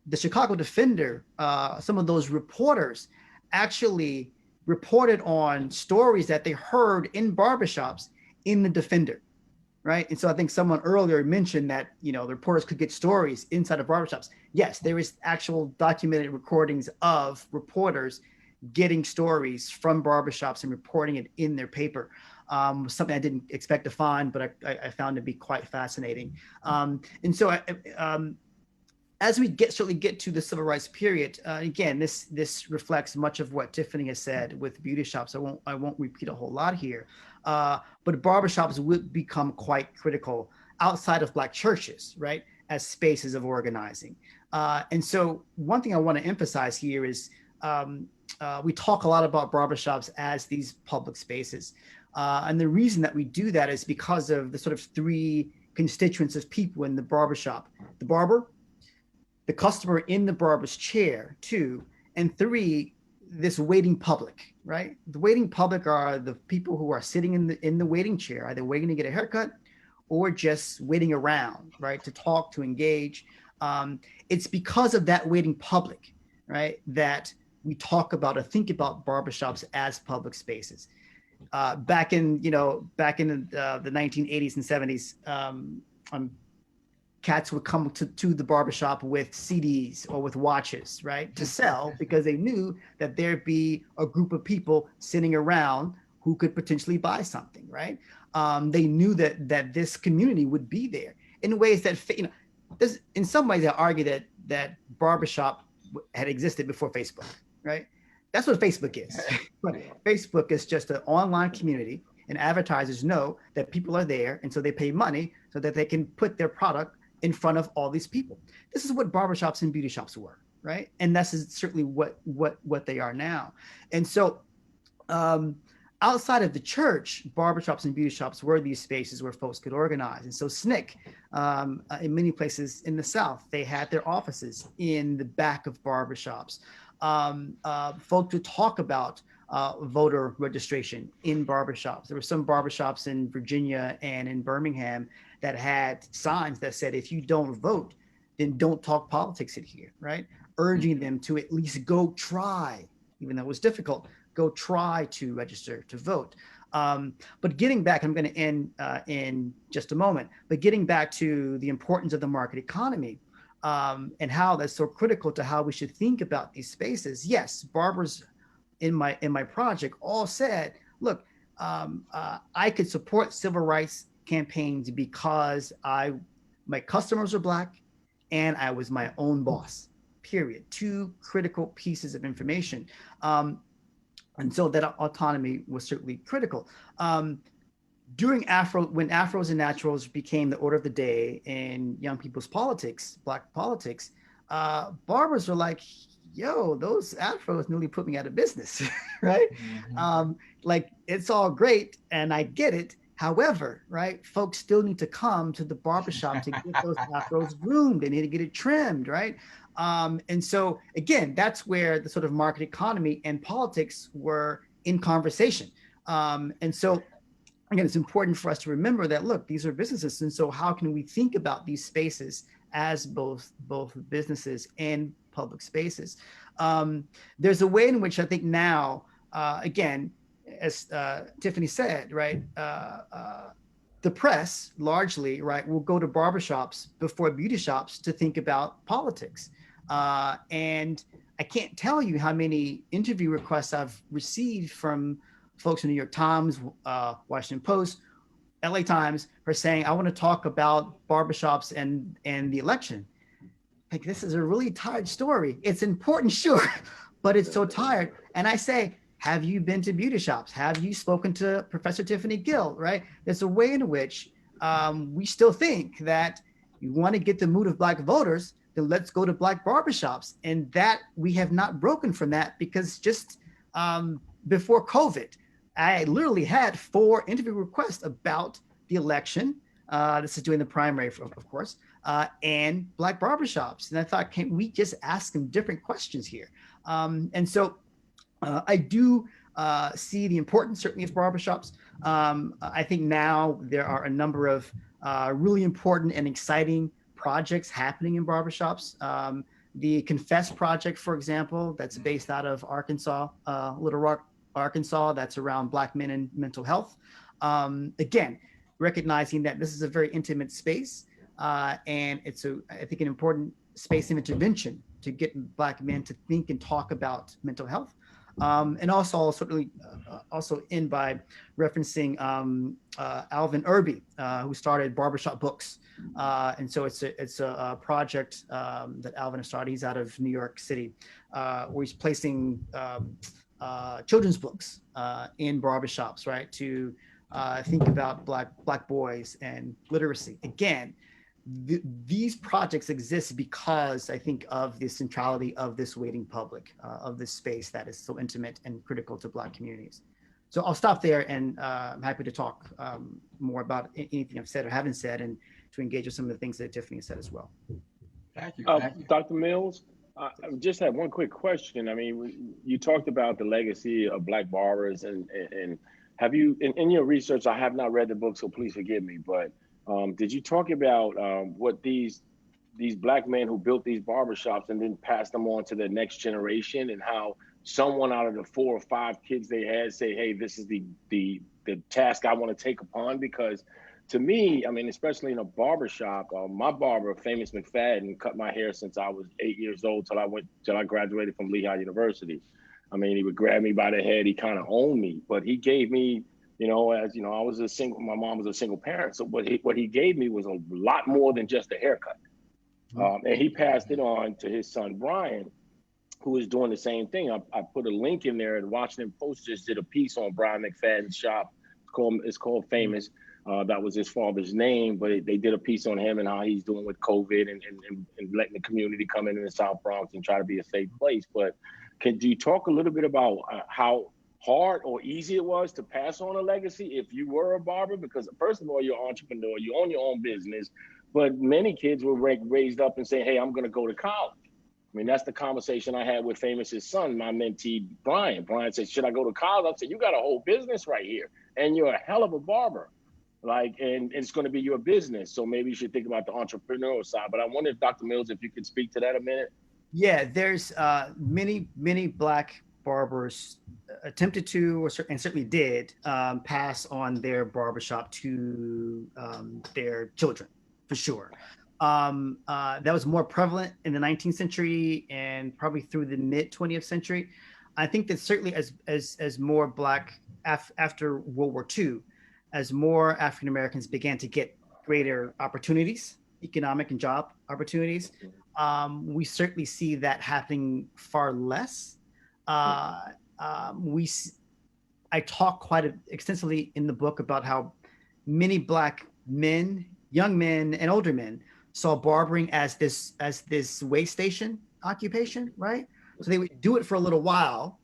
the Chicago Defender, some of those reporters actually reported on stories that they heard in barbershops in the Defender, right? And so I think someone earlier mentioned that, you know, the reporters could get stories inside of barbershops. Yes, there is actual documented recordings of reporters getting stories from barbershops and reporting it in their paper. Something I didn't expect to find, but I found to be quite fascinating. And so as we certainly get to the civil rights period, again, this reflects much of what Tiffany has said with beauty shops. I won't repeat a whole lot here, but barbershops would become quite critical outside of Black churches, right, as spaces of organizing. And so one thing I want to emphasize here is we talk a lot about barbershops as these public spaces. And the reason that we do that is because of the sort of three constituents of people in the barbershop: the barber, the customer in the barber's chair, 2, and 3, this waiting public, right? The waiting public are the people who are sitting in the waiting chair, either waiting to get a haircut or just waiting around, right, to talk, to engage. It's because of that waiting public, right, that we talk about or think about barbershops as public spaces. Back in the 1980s and 70s, cats would come to the barbershop with CDs or with watches, right, to sell, because they knew that there'd be a group of people sitting around who could potentially buy something, right? They knew that this community would be there in ways that, in some ways I argue that barbershop had existed before Facebook, right? That's what Facebook is. Facebook is just an online community, and advertisers know that people are there, and so they pay money so that they can put their product in front of all these people. This is what barbershops and beauty shops were, right? And that's certainly what they are now. And so outside of the church, barbershops and beauty shops were these spaces where folks could organize. And so SNCC, in many places in the South, they had their offices in the back of barbershops. Folks would talk about voter registration in barbershops. There were some barbershops in Virginia and in Birmingham that had signs that said, if you don't vote, then don't talk politics in here, right? Urging them to at least go try, even though it was difficult, go try to register to vote. But getting back, I'm going to end in just a moment, but getting back to the importance of the market economy, and how that's so critical to how we should think about these spaces. Yes, barbers in my project all said, look, I could support civil rights campaigns because my customers are Black and I was my own boss, period. 2 critical pieces of information. And so that autonomy was certainly critical. when afros and naturals became the order of the day in young people's politics, Black politics, barbers were like, yo, those afros nearly put me out of business, right? Like, it's all great and I get it. However, right, folks still need to come to the barbershop to get those afros groomed. They need to get it trimmed, right? And so again, that's where the sort of market economy and politics were in conversation. And so again, it's important for us to remember that, look, these are businesses. And so how can we think about these spaces as both businesses and public spaces? There's a way in which I think now, again, as Tiffany said, right, the press largely, right, will go to barbershops before beauty shops to think about politics. And I can't tell you how many interview requests I've received from folks in New York Times, Washington Post, LA Times, for saying, I want to talk about barbershops and the election. Like, this is a really tired story. It's important, sure, but it's so tired. And I say, have you been to beauty shops? Have you spoken to Professor Tiffany Gill, right? There's a way in which we still think that you want to get the mood of Black voters, then let's go to Black barbershops. And that we have not broken from that, because just before COVID, I literally had 4 interview requests about the election. This is during the primary, of course, and Black barbershops. And I thought, can we just ask them different questions here? And so I do see the importance, certainly, of barbershops. I think now there are a number of really important and exciting projects happening in barbershops. The Confess Project, for example, that's based out of Arkansas, Little Rock, Arkansas, that's around Black men and mental health. Again, recognizing that this is a very intimate space, and it's I think an important space of intervention to get Black men to think and talk about mental health. And also, I'll certainly also end by referencing Alvin Irby, who started Barbershop Books. And so it's a project that Alvin has started. He's out of New York City, where he's placing children's books in barbershops, right, to think about Black boys and literacy. Again, these projects exist because I think of the centrality of this waiting public, of this space that is so intimate and critical to Black communities. So I'll stop there, and I'm happy to talk more about anything I've said or haven't said, and to engage with some of the things that Tiffany said as well. Thank you. Dr. Mills, I just have one quick question. I mean, you talked about the legacy of Black barbers, and have you, in your research, I have not read the book, so please forgive me, but did you talk about what these Black men who built these barbershops and then passed them on to the next generation, and how someone out of the 4 or 5 kids they had say, hey, this is the task I want to take upon? Because to me, I mean, especially in a barbershop, my barber, Famous McFadden, cut my hair since I was 8 years old till I graduated from Lehigh University. I mean, he would grab me by the head. He kind of owned me, but he gave me, you know, as you know, my mom was a single parent. So what he gave me was a lot more than just a haircut. And he passed it on to his son, Brian, who is doing the same thing. I put a link in there, and Washington Post just did a piece on Brian McFadden's shop. It's called Famous. That was his father's name, but they did a piece on him and how he's doing with COVID and letting the community come in the South Bronx and try to be a safe place. But do you talk a little bit about how hard or easy it was to pass on a legacy if you were a barber? Because first of all, you're an entrepreneur, you own your own business, but many kids were raised up and say, hey, I'm gonna go to college. I mean, that's the conversation I had with Famous's son, my mentee, Brian. Brian said, should I go to college? I said, you got a whole business right here, and you're a hell of a barber. And it's going to be your business. So maybe you should think about the entrepreneurial side. But I wonder if Dr. Mills, if you could speak to that a minute. Yeah, there's many Black barbers attempted to, and certainly did, pass on their barbershop to their children, for sure. That was more prevalent in the 19th century and probably through the mid 20th century. I think that certainly as more Black, after World War II, as more African Americans began to get greater opportunities, economic and job opportunities, we certainly see that happening far less. I talk quite extensively in the book about how many Black men, young men and older men, saw barbering as this way station occupation, right? So they would do it for a little while,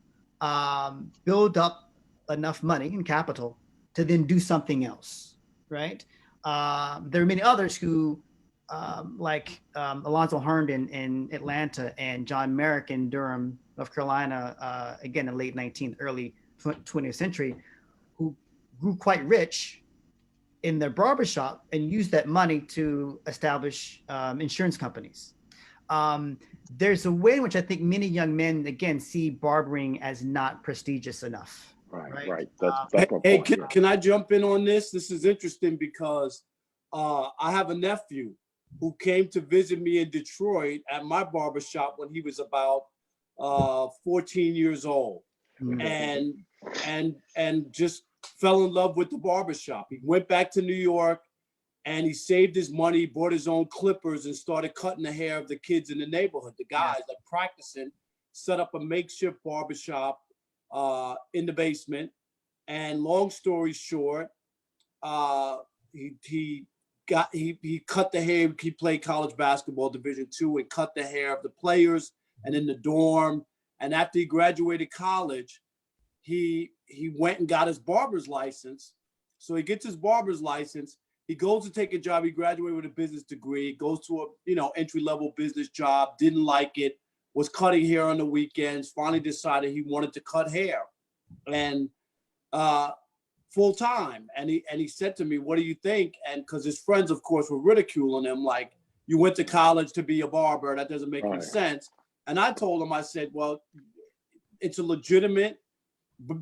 build up enough money and capital to then do something else, right? There are many others who, like Alonzo Herndon in Atlanta and John Merrick in Durham, North Carolina, again in late 19th, early 20th century, who grew quite rich in their barbershop and used that money to establish insurance companies. There's a way in which I think many young men, again, see barbering as not prestigious enough. Right. That's my Hey, point. can I jump in on this? This is interesting because I have a nephew who came to visit me in Detroit at my barbershop when he was about 14 years old, and just fell in love with the barbershop. He went back to New York and he saved his money, bought his own clippers and started cutting the hair of the kids in the neighborhood, the guys like practicing, set up a makeshift barbershop in the basement. And long story short, he cut the hair. He played college basketball Division II and cut the hair of the players and in the dorm. And after he graduated college, he went and got his barber's license. So he gets his barber's license. He goes to take a job. He graduated with a business degree, goes to a entry-level business job, didn't like it, was cutting hair on the weekends, finally decided he wanted to cut hair and full time. And he said to me, "What do you think?" And because his friends, of course, were ridiculing him, like, "You went to college to be a barber. That doesn't make any sense." And I told him, I said, "Well, it's a legitimate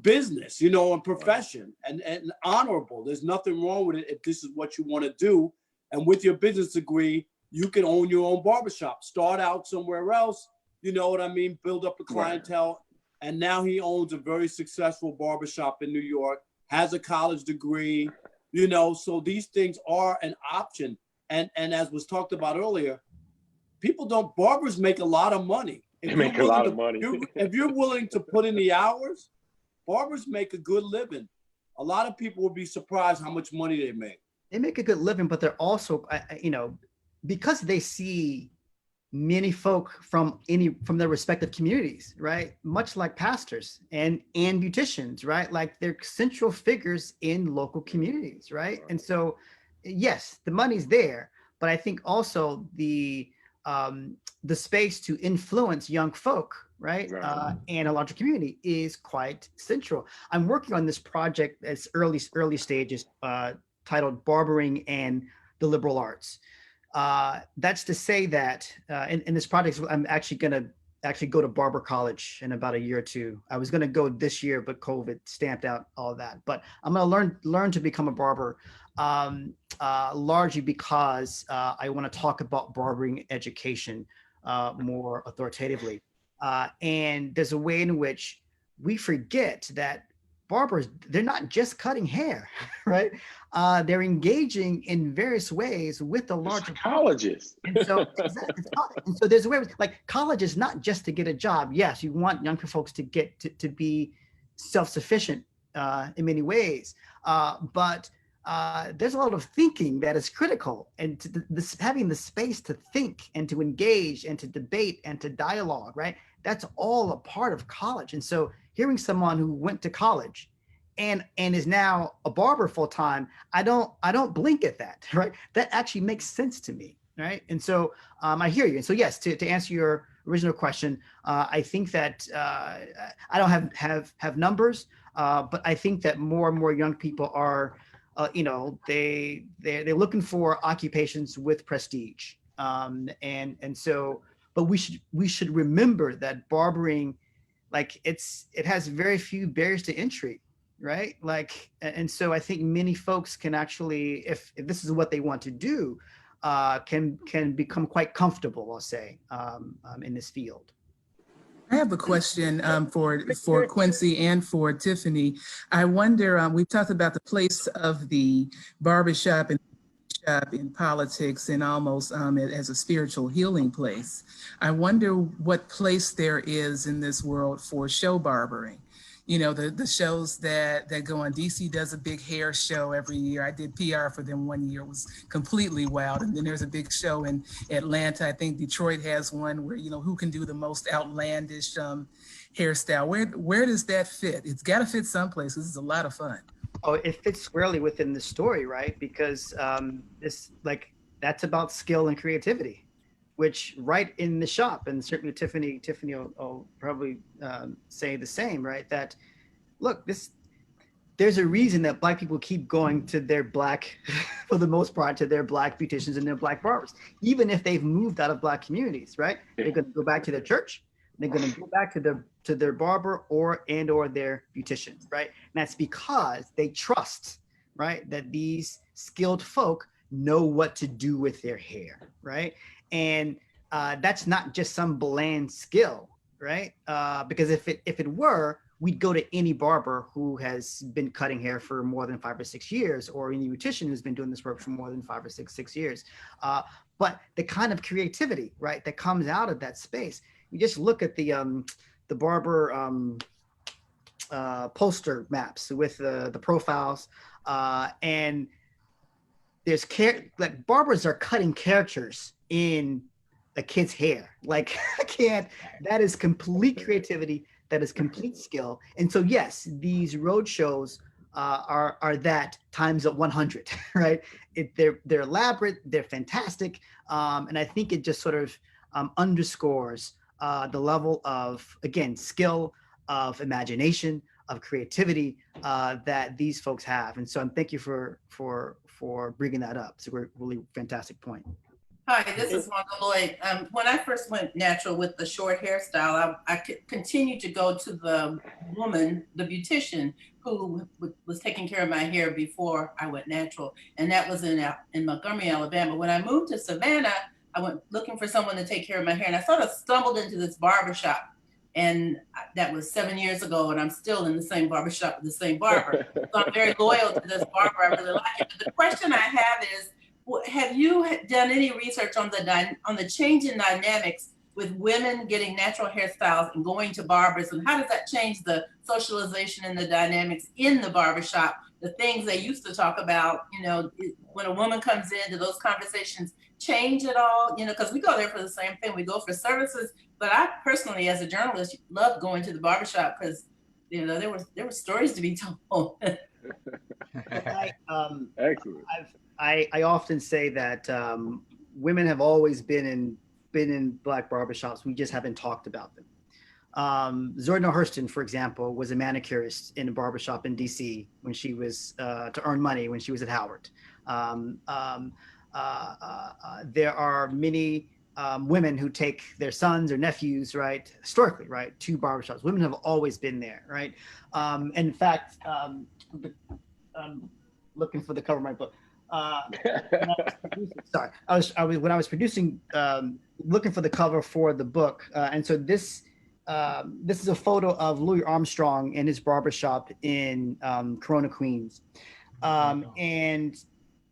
business, and profession and honorable. There's nothing wrong with it if this is what you want to do. And with your business degree, you can own your own barbershop, start out somewhere else, you know what I mean? Build up a clientele." And now he owns a very successful barbershop in New York, has a college degree, so these things are an option. And as was talked about earlier, barbers make a lot of money. They make a lot of money. If you're willing to put in the hours, barbers make a good living. A lot of people would be surprised how much money they make. They make a good living, but they're also, because they see many folk from their respective communities, right? Much like pastors and beauticians, right? Like they're central figures in local communities, right? And so, yes, the money's there, but I think also the space to influence young folk, right? And a larger community is quite central. I'm working on this project as early stages, titled Barbering and the Liberal Arts. That's to say that in this project, I'm actually going to go to Barber College in about a year or two. I was going to go this year, but COVID stamped out all that. But I'm going to learn to become a barber, largely because I want to talk about barbering education more authoritatively. And there's a way in which we forget that barbers, they're not just cutting hair, right? They're engaging in various ways with the larger colleges. And so, and so there's a way, like college is not just to get a job. Yes, you want young folks to get to be self-sufficient in many ways, but there's a lot of thinking that is critical, and having the space to think and to engage and to debate and to dialogue, right? That's all a part of college. And so hearing someone who went to college and is now a barber full time, I don't blink at that, right? That actually makes sense to me, right? And so I hear you. And so yes, to answer your original question, I think that I don't have numbers, but I think that more and more young people are, they're looking for occupations with prestige, and so. But we should remember that barbering, like it has very few barriers to entry, right? Like, and so I think many folks can actually, if this is what they want to do, can become quite comfortable, I'll say, in this field. I have a question for Quincy and for Tiffany. I wonder, we've talked about the place of the barbershop and in politics and almost as a spiritual healing place. I wonder what place there is in this world for show barbering. you know, the shows that go on. DC does a big hair show every year. I did PR for them one year. It was completely wild. And then there's a big show in Atlanta. I think Detroit has one where, you know, who can do the most outlandish hairstyle. Where does that fit? It's got to fit someplace. This is a lot of fun. Oh, it fits squarely within the story, right? Because that's about skill and creativity, which right in the shop, and certainly Tiffany will probably say the same, right? That look, there's a reason that Black people keep going to their Black, for the most part, to their Black beauticians and their Black barbers, even if they've moved out of Black communities, right? They're going to go back to their church. They're going to go back to their barber or their beautician, right? And that's because they trust, right, that these skilled folk know what to do with their hair, right? And that's not just some bland skill, right? Because if it were, we'd go to any barber who has been cutting hair for more than 5 or 6 years, or any beautician who's been doing this work for more than 5 or 6 years. But the kind of creativity, right, that comes out of that space. You just look at the Barber poster maps with the profiles, and there's like barbers are cutting characters in a kid's hair. Like that is complete creativity. That is complete skill. And so, yes, these road shows are that times 100, right? They're elaborate, they're fantastic. And I think it just sort of underscores the level of, again, skill, of imagination, of creativity that these folks have. And so thank you for bringing that up. It's a really fantastic point. Hi, this is Wanda Lloyd. When I first went natural with the short hairstyle, I continued to go to the woman, the beautician, who was taking care of my hair before I went natural. And that was in Montgomery, Alabama. When I moved to Savannah, I went looking for someone to take care of my hair. And I sort of stumbled into this barbershop. And that was 7 years ago. And I'm still in the same barbershop with the same barber. So I'm very loyal to this barber. I really like it. But the question I have is, have you done any research on the change in dynamics with women getting natural hairstyles and going to barbers, and how does that change the socialization and the dynamics in the barbershop? The things they used to talk about, you know, when a woman comes in, do those conversations change at all? You know, because we go there for the same thing. We go for services, but I personally, as a journalist, love going to the barbershop because, you know, there were stories to be told. Excellent. I often say that women have always been in Black barbershops. We just haven't talked about them. Zordna Hurston, for example, was a manicurist in a barbershop in DC when she was to earn money when she was at Howard. There are many women who take their sons or nephews, right, historically, right, to barbershops. Women have always been there, right? In fact, looking for the cover of my book. Sorry, when I was producing, looking for the cover for the book, and so this is a photo of Louis Armstrong in his barbershop in Corona, Queens, and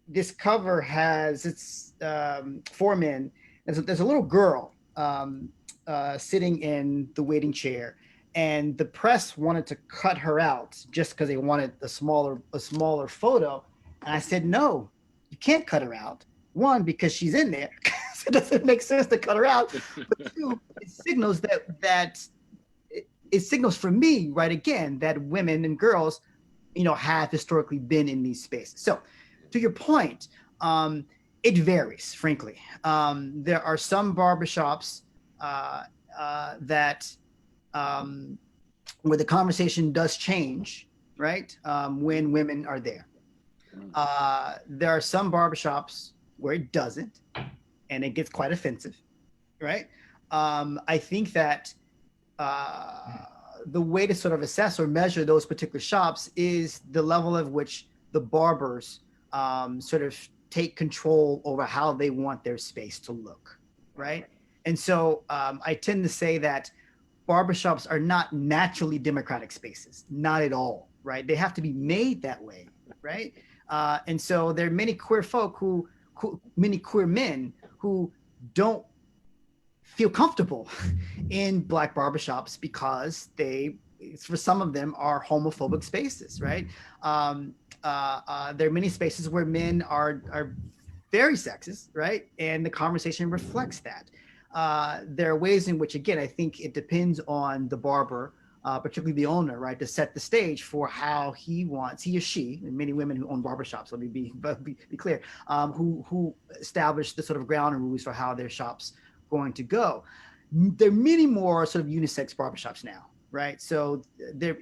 this cover has 4 men. There's a little girl sitting in the waiting chair, and the press wanted to cut her out just because they wanted a smaller photo. And I said, no, you can't cut her out. 1, because she's in there. So it doesn't make sense to cut her out. But 2, it signals it signals for me, right, again, that women and girls, you know, have historically been in these spaces. So to your point, it varies, frankly. There are some barbershops that where the conversation does change, right, when women are there. There are some barbershops where it doesn't, and it gets quite offensive, right? I think that the way to sort of assess or measure those particular shops is the level of which the barbers sort of take control over how they want their space to look, right? And so I tend to say that barbershops are not naturally democratic spaces, not at all, right? They have to be made that way, right? And so there are many queer folk many queer men who don't feel comfortable in Black barbershops because they for some of them are homophobic spaces, right? There are many spaces where men are very sexist, right? And the conversation reflects that. There are ways in which, again, I think it depends on the barber, particularly the owner, right, to set the stage for how he or she, and many women who own barbershops, let me be clear, who establish the sort of ground rules for how their shop's going to go. There are many more sort of unisex barbershops now, right? So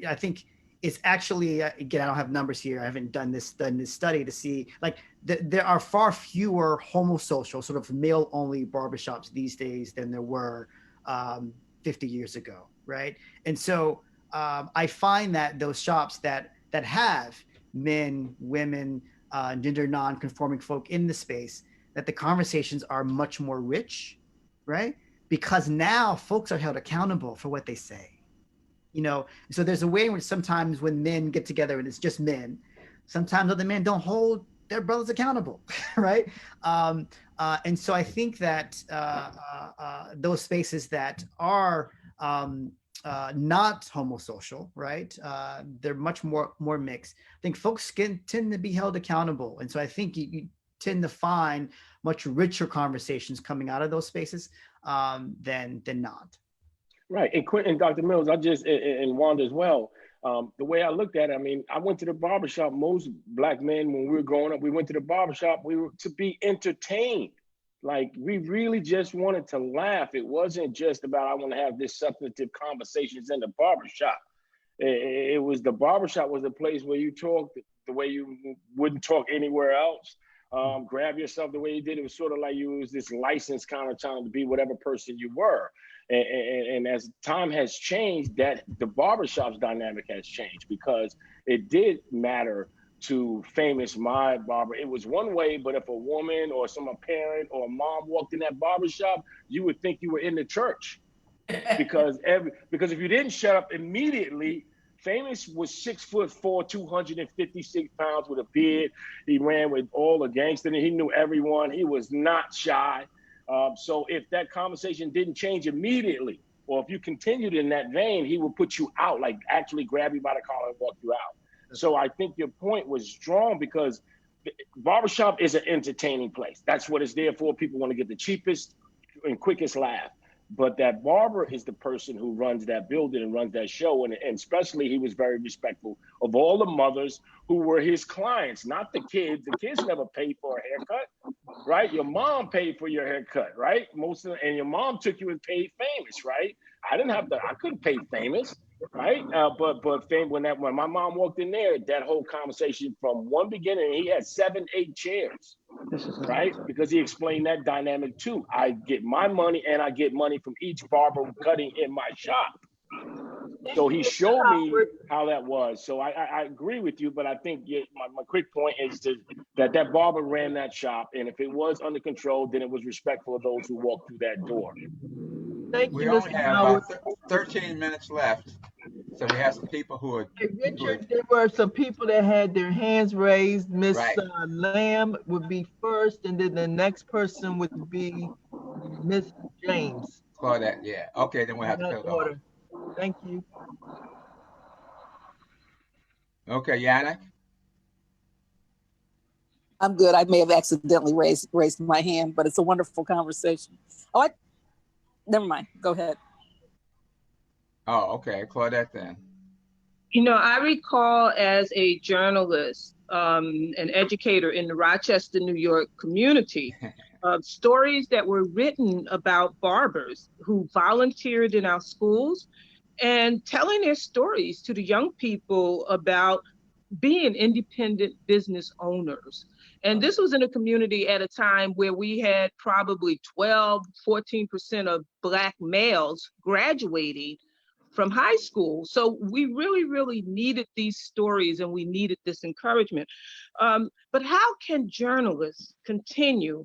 I think it's actually, again, I don't have numbers here. I haven't done this study to see, like, there are far fewer homosocial, sort of male-only barbershops these days than there were 50 years ago, right? And so I find that those shops that have men, women, gender non-conforming folk in the space, that the conversations are much more rich, right? Because now folks are held accountable for what they say. You know, so there's a way in which sometimes when men get together and it's just men, sometimes other men don't hold their brothers accountable, right? And so I think that those spaces that are not homosocial, right? They're much more mixed. I think folks tend to be held accountable. And so I think you tend to find much richer conversations coming out of those spaces than not. Right, and Quentin and Dr. Mills, and Wanda as well. The way I looked at it, I mean, I went to the barbershop. Most Black men, when we were growing up, we went to the barbershop. We were to be entertained. Like, we really just wanted to laugh. It wasn't just about, I want to have this substantive conversations in the barbershop. It was, the barbershop was a place where you talked the way you wouldn't talk anywhere else. Grab yourself the way you did. It was sort of like you was this license kind of trying to be whatever person you were. And as time has changed, that the barbershop's dynamic has changed, because it did matter to Famous My Barber. It was one way, but if a woman or a parent or a mom walked in that barbershop, you would think you were in the church. because if you didn't shut up immediately, Famous was 6'4", 256 pounds with a beard. He ran with all the gangsters, and he knew everyone. He was not shy. So if that conversation didn't change immediately, or if you continued in that vein, he would put you out, like actually grab you by the collar and walk you out. So I think your point was strong, because barbershop is an entertaining place. That's what it's there for. People want to get the cheapest and quickest laugh. But that barber is the person who runs that building and runs that show. And especially, he was very respectful of all the mothers who were his clients, not the kids. The kids never paid for a haircut, right? Your mom paid for your haircut, right? And your mom took you and paid Famous, right? I couldn't pay Famous, right? But when my mom walked in there, that whole conversation from one beginning, he had 7, 8 chairs, right? Because he explained that dynamic too. I get my money, and I get money from each barber cutting in my shop. So he showed me how that was. So I agree with you, but I think my quick point is that barber ran that shop, and if it was under control, then it was respectful of those who walked through that door. We only have about 13 minutes left, so we have some people who are. Hey, Richard, there were some people that had their hands raised. Miss Lamb would be first, and then the next person would be Miss James. Claudette, yeah. Okay, then we'll have to go on. Thank you. Okay, Yannick. I'm good. I may have accidentally raised my hand, but it's a wonderful conversation. Never mind. Go ahead. Oh, okay. Claudette then. You know, I recall as a journalist, an educator in the Rochester, New York community, stories that were written about barbers who volunteered in our schools and telling their stories to the young people about being independent business owners. And this was in a community at a time where we had probably 12, 14% of Black males graduating from high school. So we really, really needed these stories, and we needed this encouragement. But how can journalists continue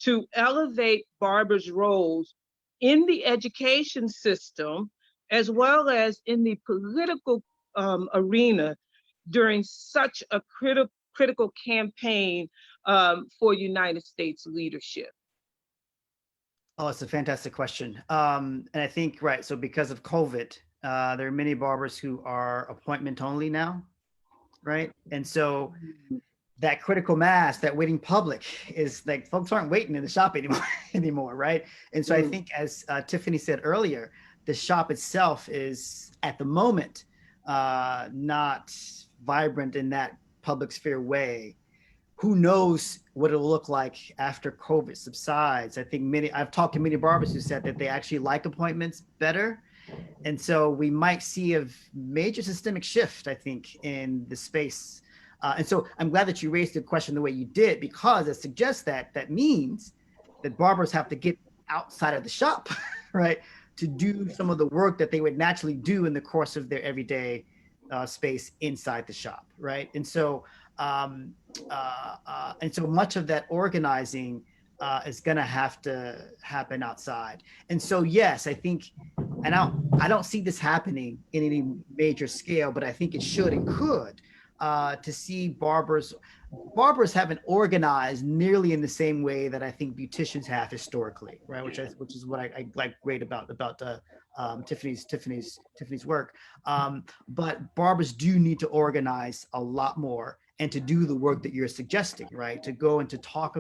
to elevate barbers' roles in the education system, as well as in the political arena during such a critical campaign for United States leadership? Oh, it's a fantastic question. And I think, right, so because of COVID, There are many barbers who are appointment only now, right? And so that critical mass, that waiting public is like, folks aren't waiting in the shop anymore, right? And so I think, as Tiffany said earlier, the shop itself is at the moment not vibrant in that public sphere way. Who knows what it'll look like after COVID subsides? I think I've talked to many barbers who said that they actually like appointments better. And so we might see a major systemic shift, I think, in the space. And so I'm glad that you raised the question the way you did, because it suggests that means that barbers have to get outside of the shop, right, to do some of the work that they would naturally do in the course of their everyday space inside the shop, right? And so much of that organizing is going to have to happen outside. And so, yes, I think, and I don't see this happening in any major scale, but I think it should and could, to see barbers haven't organized nearly in the same way that I think beauticians have historically, right? Which is what I like great about Tiffany's work. But barbers do need to organize a lot more and to do the work that you're suggesting, right? To go and to talk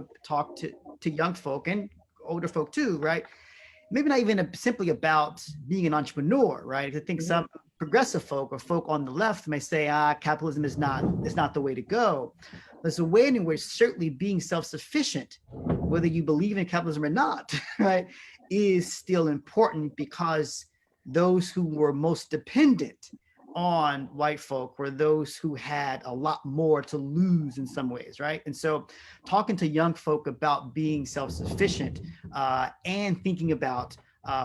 to young folk and older folk too, right? Maybe not even simply about being an entrepreneur, right? I think some progressive folk or folk on the left may say, capitalism is not the way to go. There's a way in which certainly being self-sufficient, whether you believe in capitalism or not, right, is still important, because those who were most dependent on white folk were those who had a lot more to lose in some ways, right? And so talking to young folk about being self-sufficient and thinking about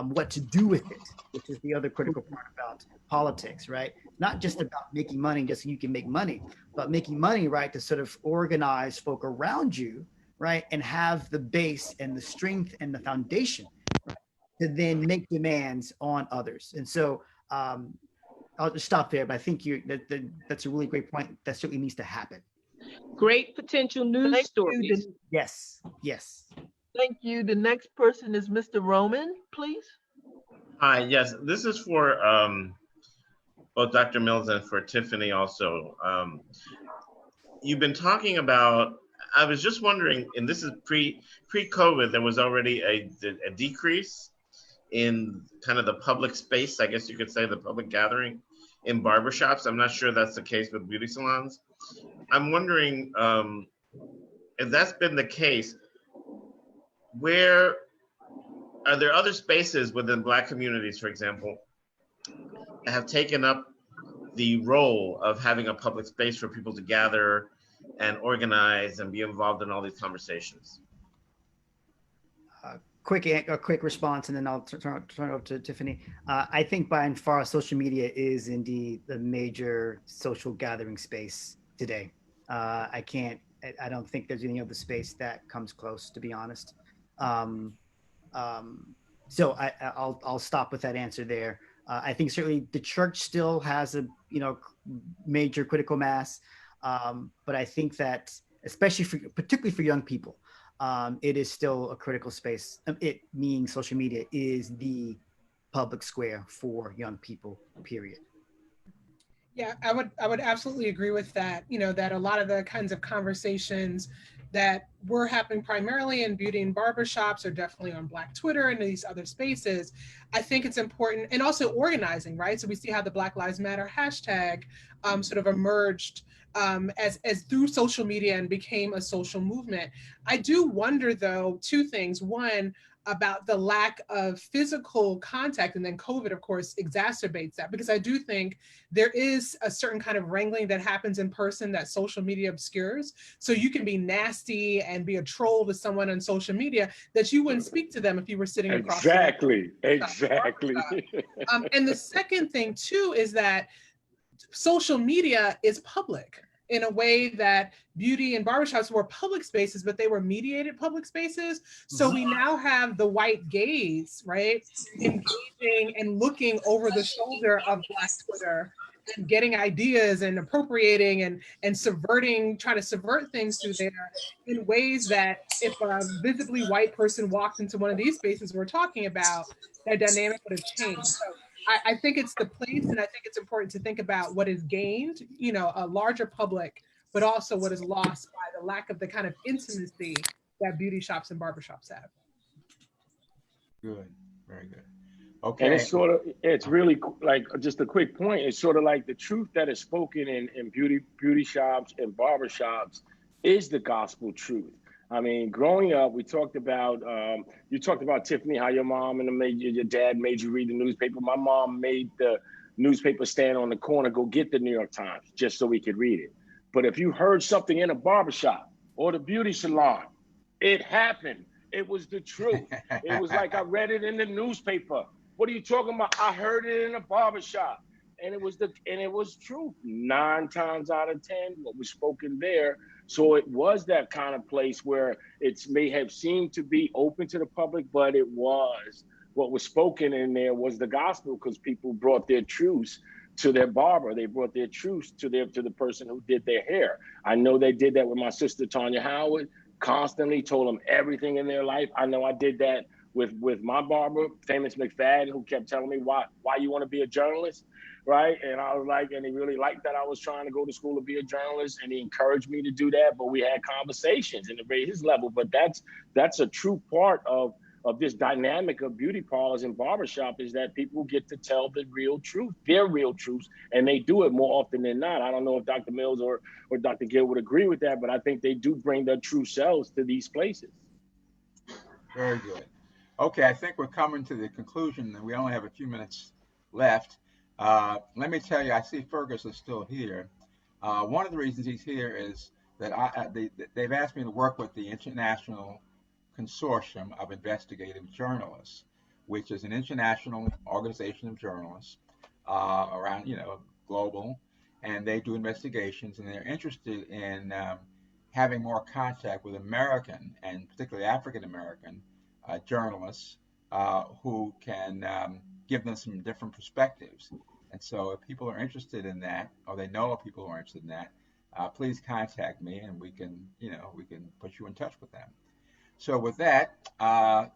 what to do with it, which is the other critical part about politics, right? Not just about making money just so you can make money, but making money, right, to sort of organize folk around you, right, and have the base and the strength and the foundation, right, to then make demands on others. And so I'll just stop there, but I think that's a really great point. That certainly needs to happen. Great potential news stories. Yes. Thank you. The next person is Mr. Roman, please. Hi, yes, this is for both Dr. Mills and for Tiffany also. You've been talking about, I was just wondering, and this is pre-COVID, there was already a decrease in kind of the public space, I guess you could say, the public gathering in barbershops. I'm not sure that's the case with beauty salons. I'm wondering if that's been the case, where are there other spaces within Black communities, for example, that have taken up the role of having a public space for people to gather and organize and be involved in all these conversations? A quick response, and then I'll turn it over to Tiffany. I think by and far, social media is indeed the major social gathering space today. I don't think there's any other space that comes close, to be honest. So I'll stop with that answer there. I think certainly the church still has a major critical mass, but I think that particularly for young people, it is still a critical space. It meaning social media is the public square for young people, period. Yeah, I would absolutely agree with that. That a lot of the kinds of conversations that were happening primarily in beauty and barbershops are definitely on Black Twitter and these other spaces. I think it's important, and also organizing, right? So we see how the Black Lives Matter hashtag sort of emerged as through social media and became a social movement. I do wonder, though, two things. One, about the lack of physical contact, and then COVID, of course, exacerbates that, because I do think there is a certain kind of wrangling that happens in person that social media obscures. So you can be nasty and be a troll to someone on social media that you wouldn't speak to them if you were sitting across the room. Exactly. And the second thing too is that social media is public in a way that beauty and barbershops were public spaces, but they were mediated public spaces. So we now have the white gaze, right, engaging and looking over the shoulder of Black Twitter and getting ideas and appropriating and trying to subvert things through there in ways that if a visibly white person walked into one of these spaces we're talking about, that dynamic would have changed. So I think it's the place, and I think it's important to think about what is gained, you know, a larger public, but also what is lost by the lack of the kind of intimacy that beauty shops and barbershops have. Good, very good. And Okay. it's sort of, it's really like just a quick point. It's sort of like the truth that is spoken in beauty shops and barber shops is the gospel truth. I mean, growing up, we talked about, you talked about, Tiffany, how your mom and your dad made you read the newspaper. My mom made the newspaper stand on the corner, go get the New York Times just so we could read it. But if you heard something in a barbershop or the beauty salon, it happened. It was the truth. It was like I read it in the newspaper. What are you talking about? I heard it in a barbershop. And it was true. 9 times out of 10, what was spoken there. So it was that kind of place where it may have seemed to be open to the public, but it was what was spoken in there was the gospel, because people brought their truths to their barber. They brought their truths to the person who did their hair. I know they did that with my sister Tanya Howard. Constantly told them everything in their life. I know I did that with my barber, Famous McFadden, who kept telling me why you want to be a journalist, right? And I was like, and he really liked that I was trying to go to school to be a journalist, and he encouraged me to do that. But we had conversations and to raise his level. But that's a true part of this dynamic of beauty parlors and barbershop, is that people get to tell the real truth, their real truths, and they do it more often than not. I don't know if Dr. Mills or Dr. Gill would agree with that, but I think they do bring their true selves to these places. Very good. Okay, I think we're coming to the conclusion, and we only have a few minutes left. Let me tell you, I see Fergus is still here. One of the reasons he's here is that they've asked me to work with the International Consortium of Investigative Journalists, which is an international organization of journalists around, global, and they do investigations, and they're interested in having more contact with American and particularly African American journalists who can give them some different perspectives. And so if people are interested in that, or they know of people who are interested in that, please contact me, and we can put you in touch with them. So with that,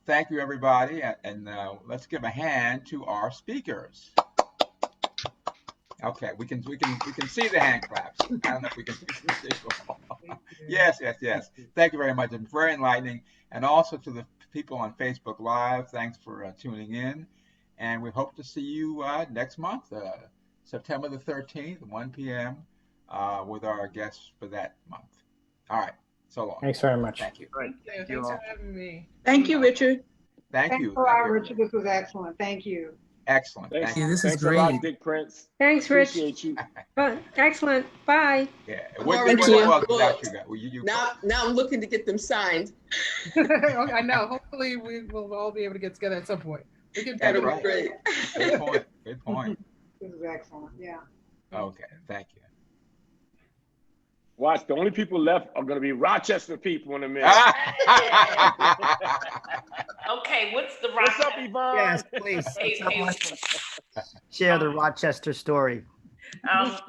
thank you everybody, and let's give a hand to our speakers. Okay, we can see the hand claps. I don't know if we can see them. Yes. Thank you very much. It's very enlightening. And also to the people on Facebook Live, thanks for tuning in. And we hope to see you next month, September the 13th, 1 p.m. With our guests for that month. All right. So long. Thanks very much. Thank you. Thanks for having me. Thank you, Richard. Thank you. Thanks a lot, Richard. This was excellent. Thank you. Excellent. Thanks. Thank you. This is Thanks great. a lot, Dick Prince. Thanks, Rich. Appreciate you. Excellent. Bye. Yeah. All What right, was well, without you guys? Well, you now I'm looking to get them signed. I know. Hopefully we will all be able to get together at some point. We can That'll right. be great. Good point. Good point. This is excellent. Yeah. Okay. Thank you. Watch, the only people left are going to be Rochester people in a minute. Okay, what's the What's up, Yvonne? Yes, please. Share the Rochester story. And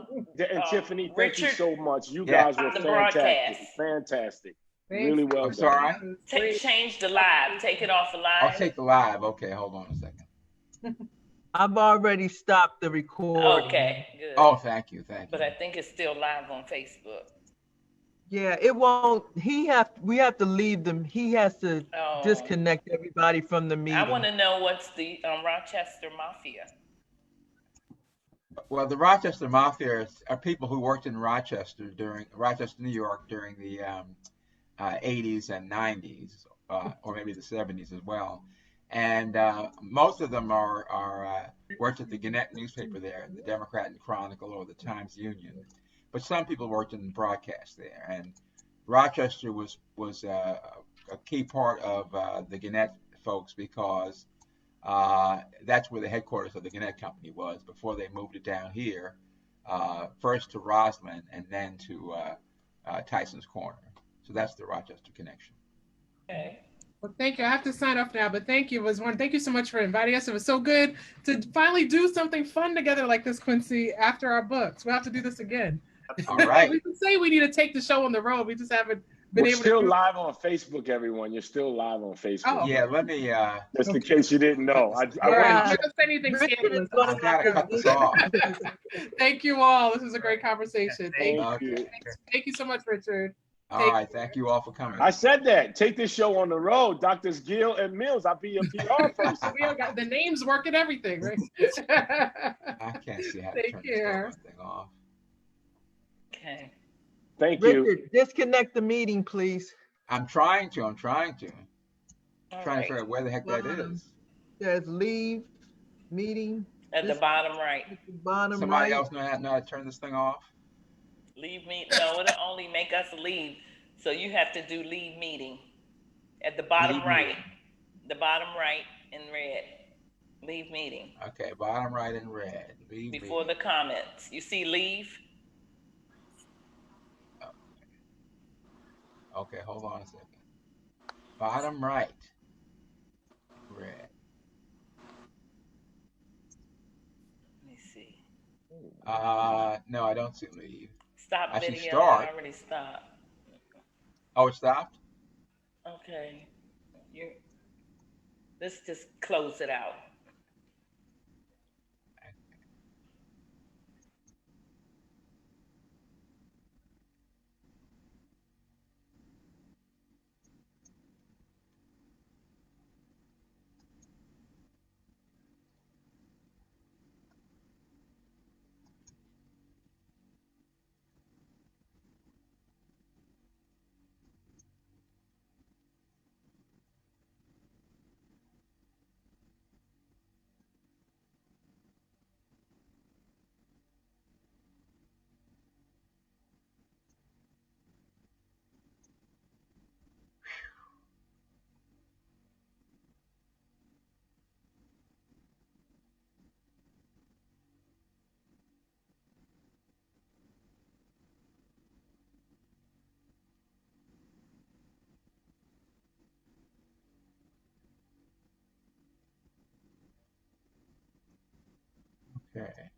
Tiffany, thank you Richard, so much. You guys were the fantastic. broadcast. Fantastic. Thanks. Really well I'm done. sorry. Change the live. Take it off the live. I'll take the live. Okay, hold on a second. I've already stopped the recording. Okay, good. Oh, thank you. Thank you. But I think it's still live on Facebook. Yeah, it won't. We have to leave them. He has to disconnect everybody from the meeting. I want to know what's the Rochester Mafia. Well, the Rochester Mafia are people who worked in Rochester, New York, during the 80s and 90s, or maybe the 70s as well. And most of them worked at the Gannett newspaper there, the Democrat and Chronicle, or the Times Union. But some people worked in broadcast there. And Rochester was a key part of the Gannett folks, because that's where the headquarters of the Gannett Company was before they moved it down here, first to Roslyn and then to Tyson's Corner. So that's the Rochester connection. Okay. Well, thank you. I have to sign off now, but thank you. Thank you so much for inviting us. It was so good to finally do something fun together like this, Quincy, after our books. We'll have to do this again. All right. We can say we need to take the show on the road. We just haven't been We're able still to. live on Facebook, everyone. You're still live on Facebook. Oh, Yeah, let me. Just in case you didn't know, I I'm went. not gonna say anything scandalous. I gotta cut this off. Thank you all. This is a great conversation. Thank you. you. Thank you so much, Richard. All right, thank you all for coming. I said that. Take this show on the road, Doctors Gill and Mills. I'll be your PR person. We all got the names work and everything, right? I can't see how to Take turn care. this thing off. Okay. Thank you. Richard, disconnect the meeting, please. I'm trying to. All Trying to figure out where the heck that is. Says leave meeting. At the bottom right. At the bottom Somebody right. else know how to turn this thing off? Leave me. No, it'll only make us leave. So you have to do leave meeting. At the bottom Leave right. meeting. The bottom right in red. Leave meeting. Okay, bottom right in red. Leave Before meeting. the comments. You see leave? Okay, hold on a second. Bottom right. Red. Let me see. No, I don't see leave. Stop I see video. start. I already stopped. Oh, it stopped? Okay. Let's just close it out. Okay.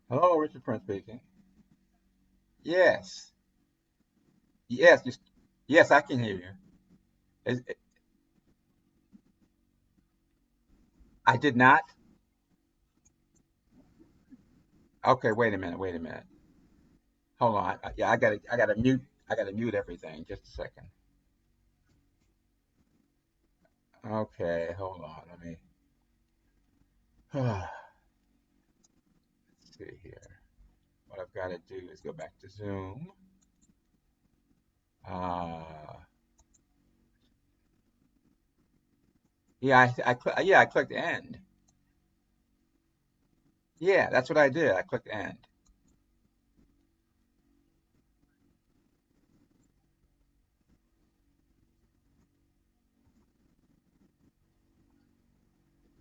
Hello, Richard Prince speaking. Yes. Yes. Yes, I can hear you. I did not. Okay, wait a minute. Wait a minute. Hold on. Yeah, I gotta mute. I gotta mute everything. Just a second. Okay, hold on. Let me. Let's see here. What I've got to do is go back to Zoom. Yeah, I clicked end. Yeah, that's what I did. I clicked end.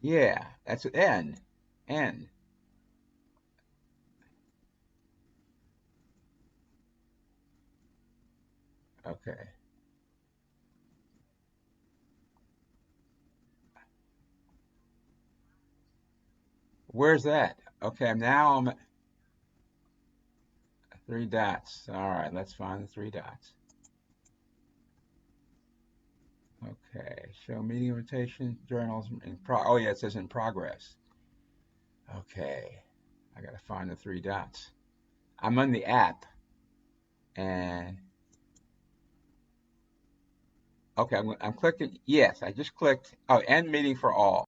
Yeah, that's end. End. Okay. Where's that? Okay, now I'm at 3 dots. All right, let's find the 3 dots. Okay, show meeting invitation, journals oh yeah, it says in progress. Okay, I gotta find the 3 dots. I'm on the app, and okay, I'm clicking. Yes, I just clicked. Oh, end meeting for all.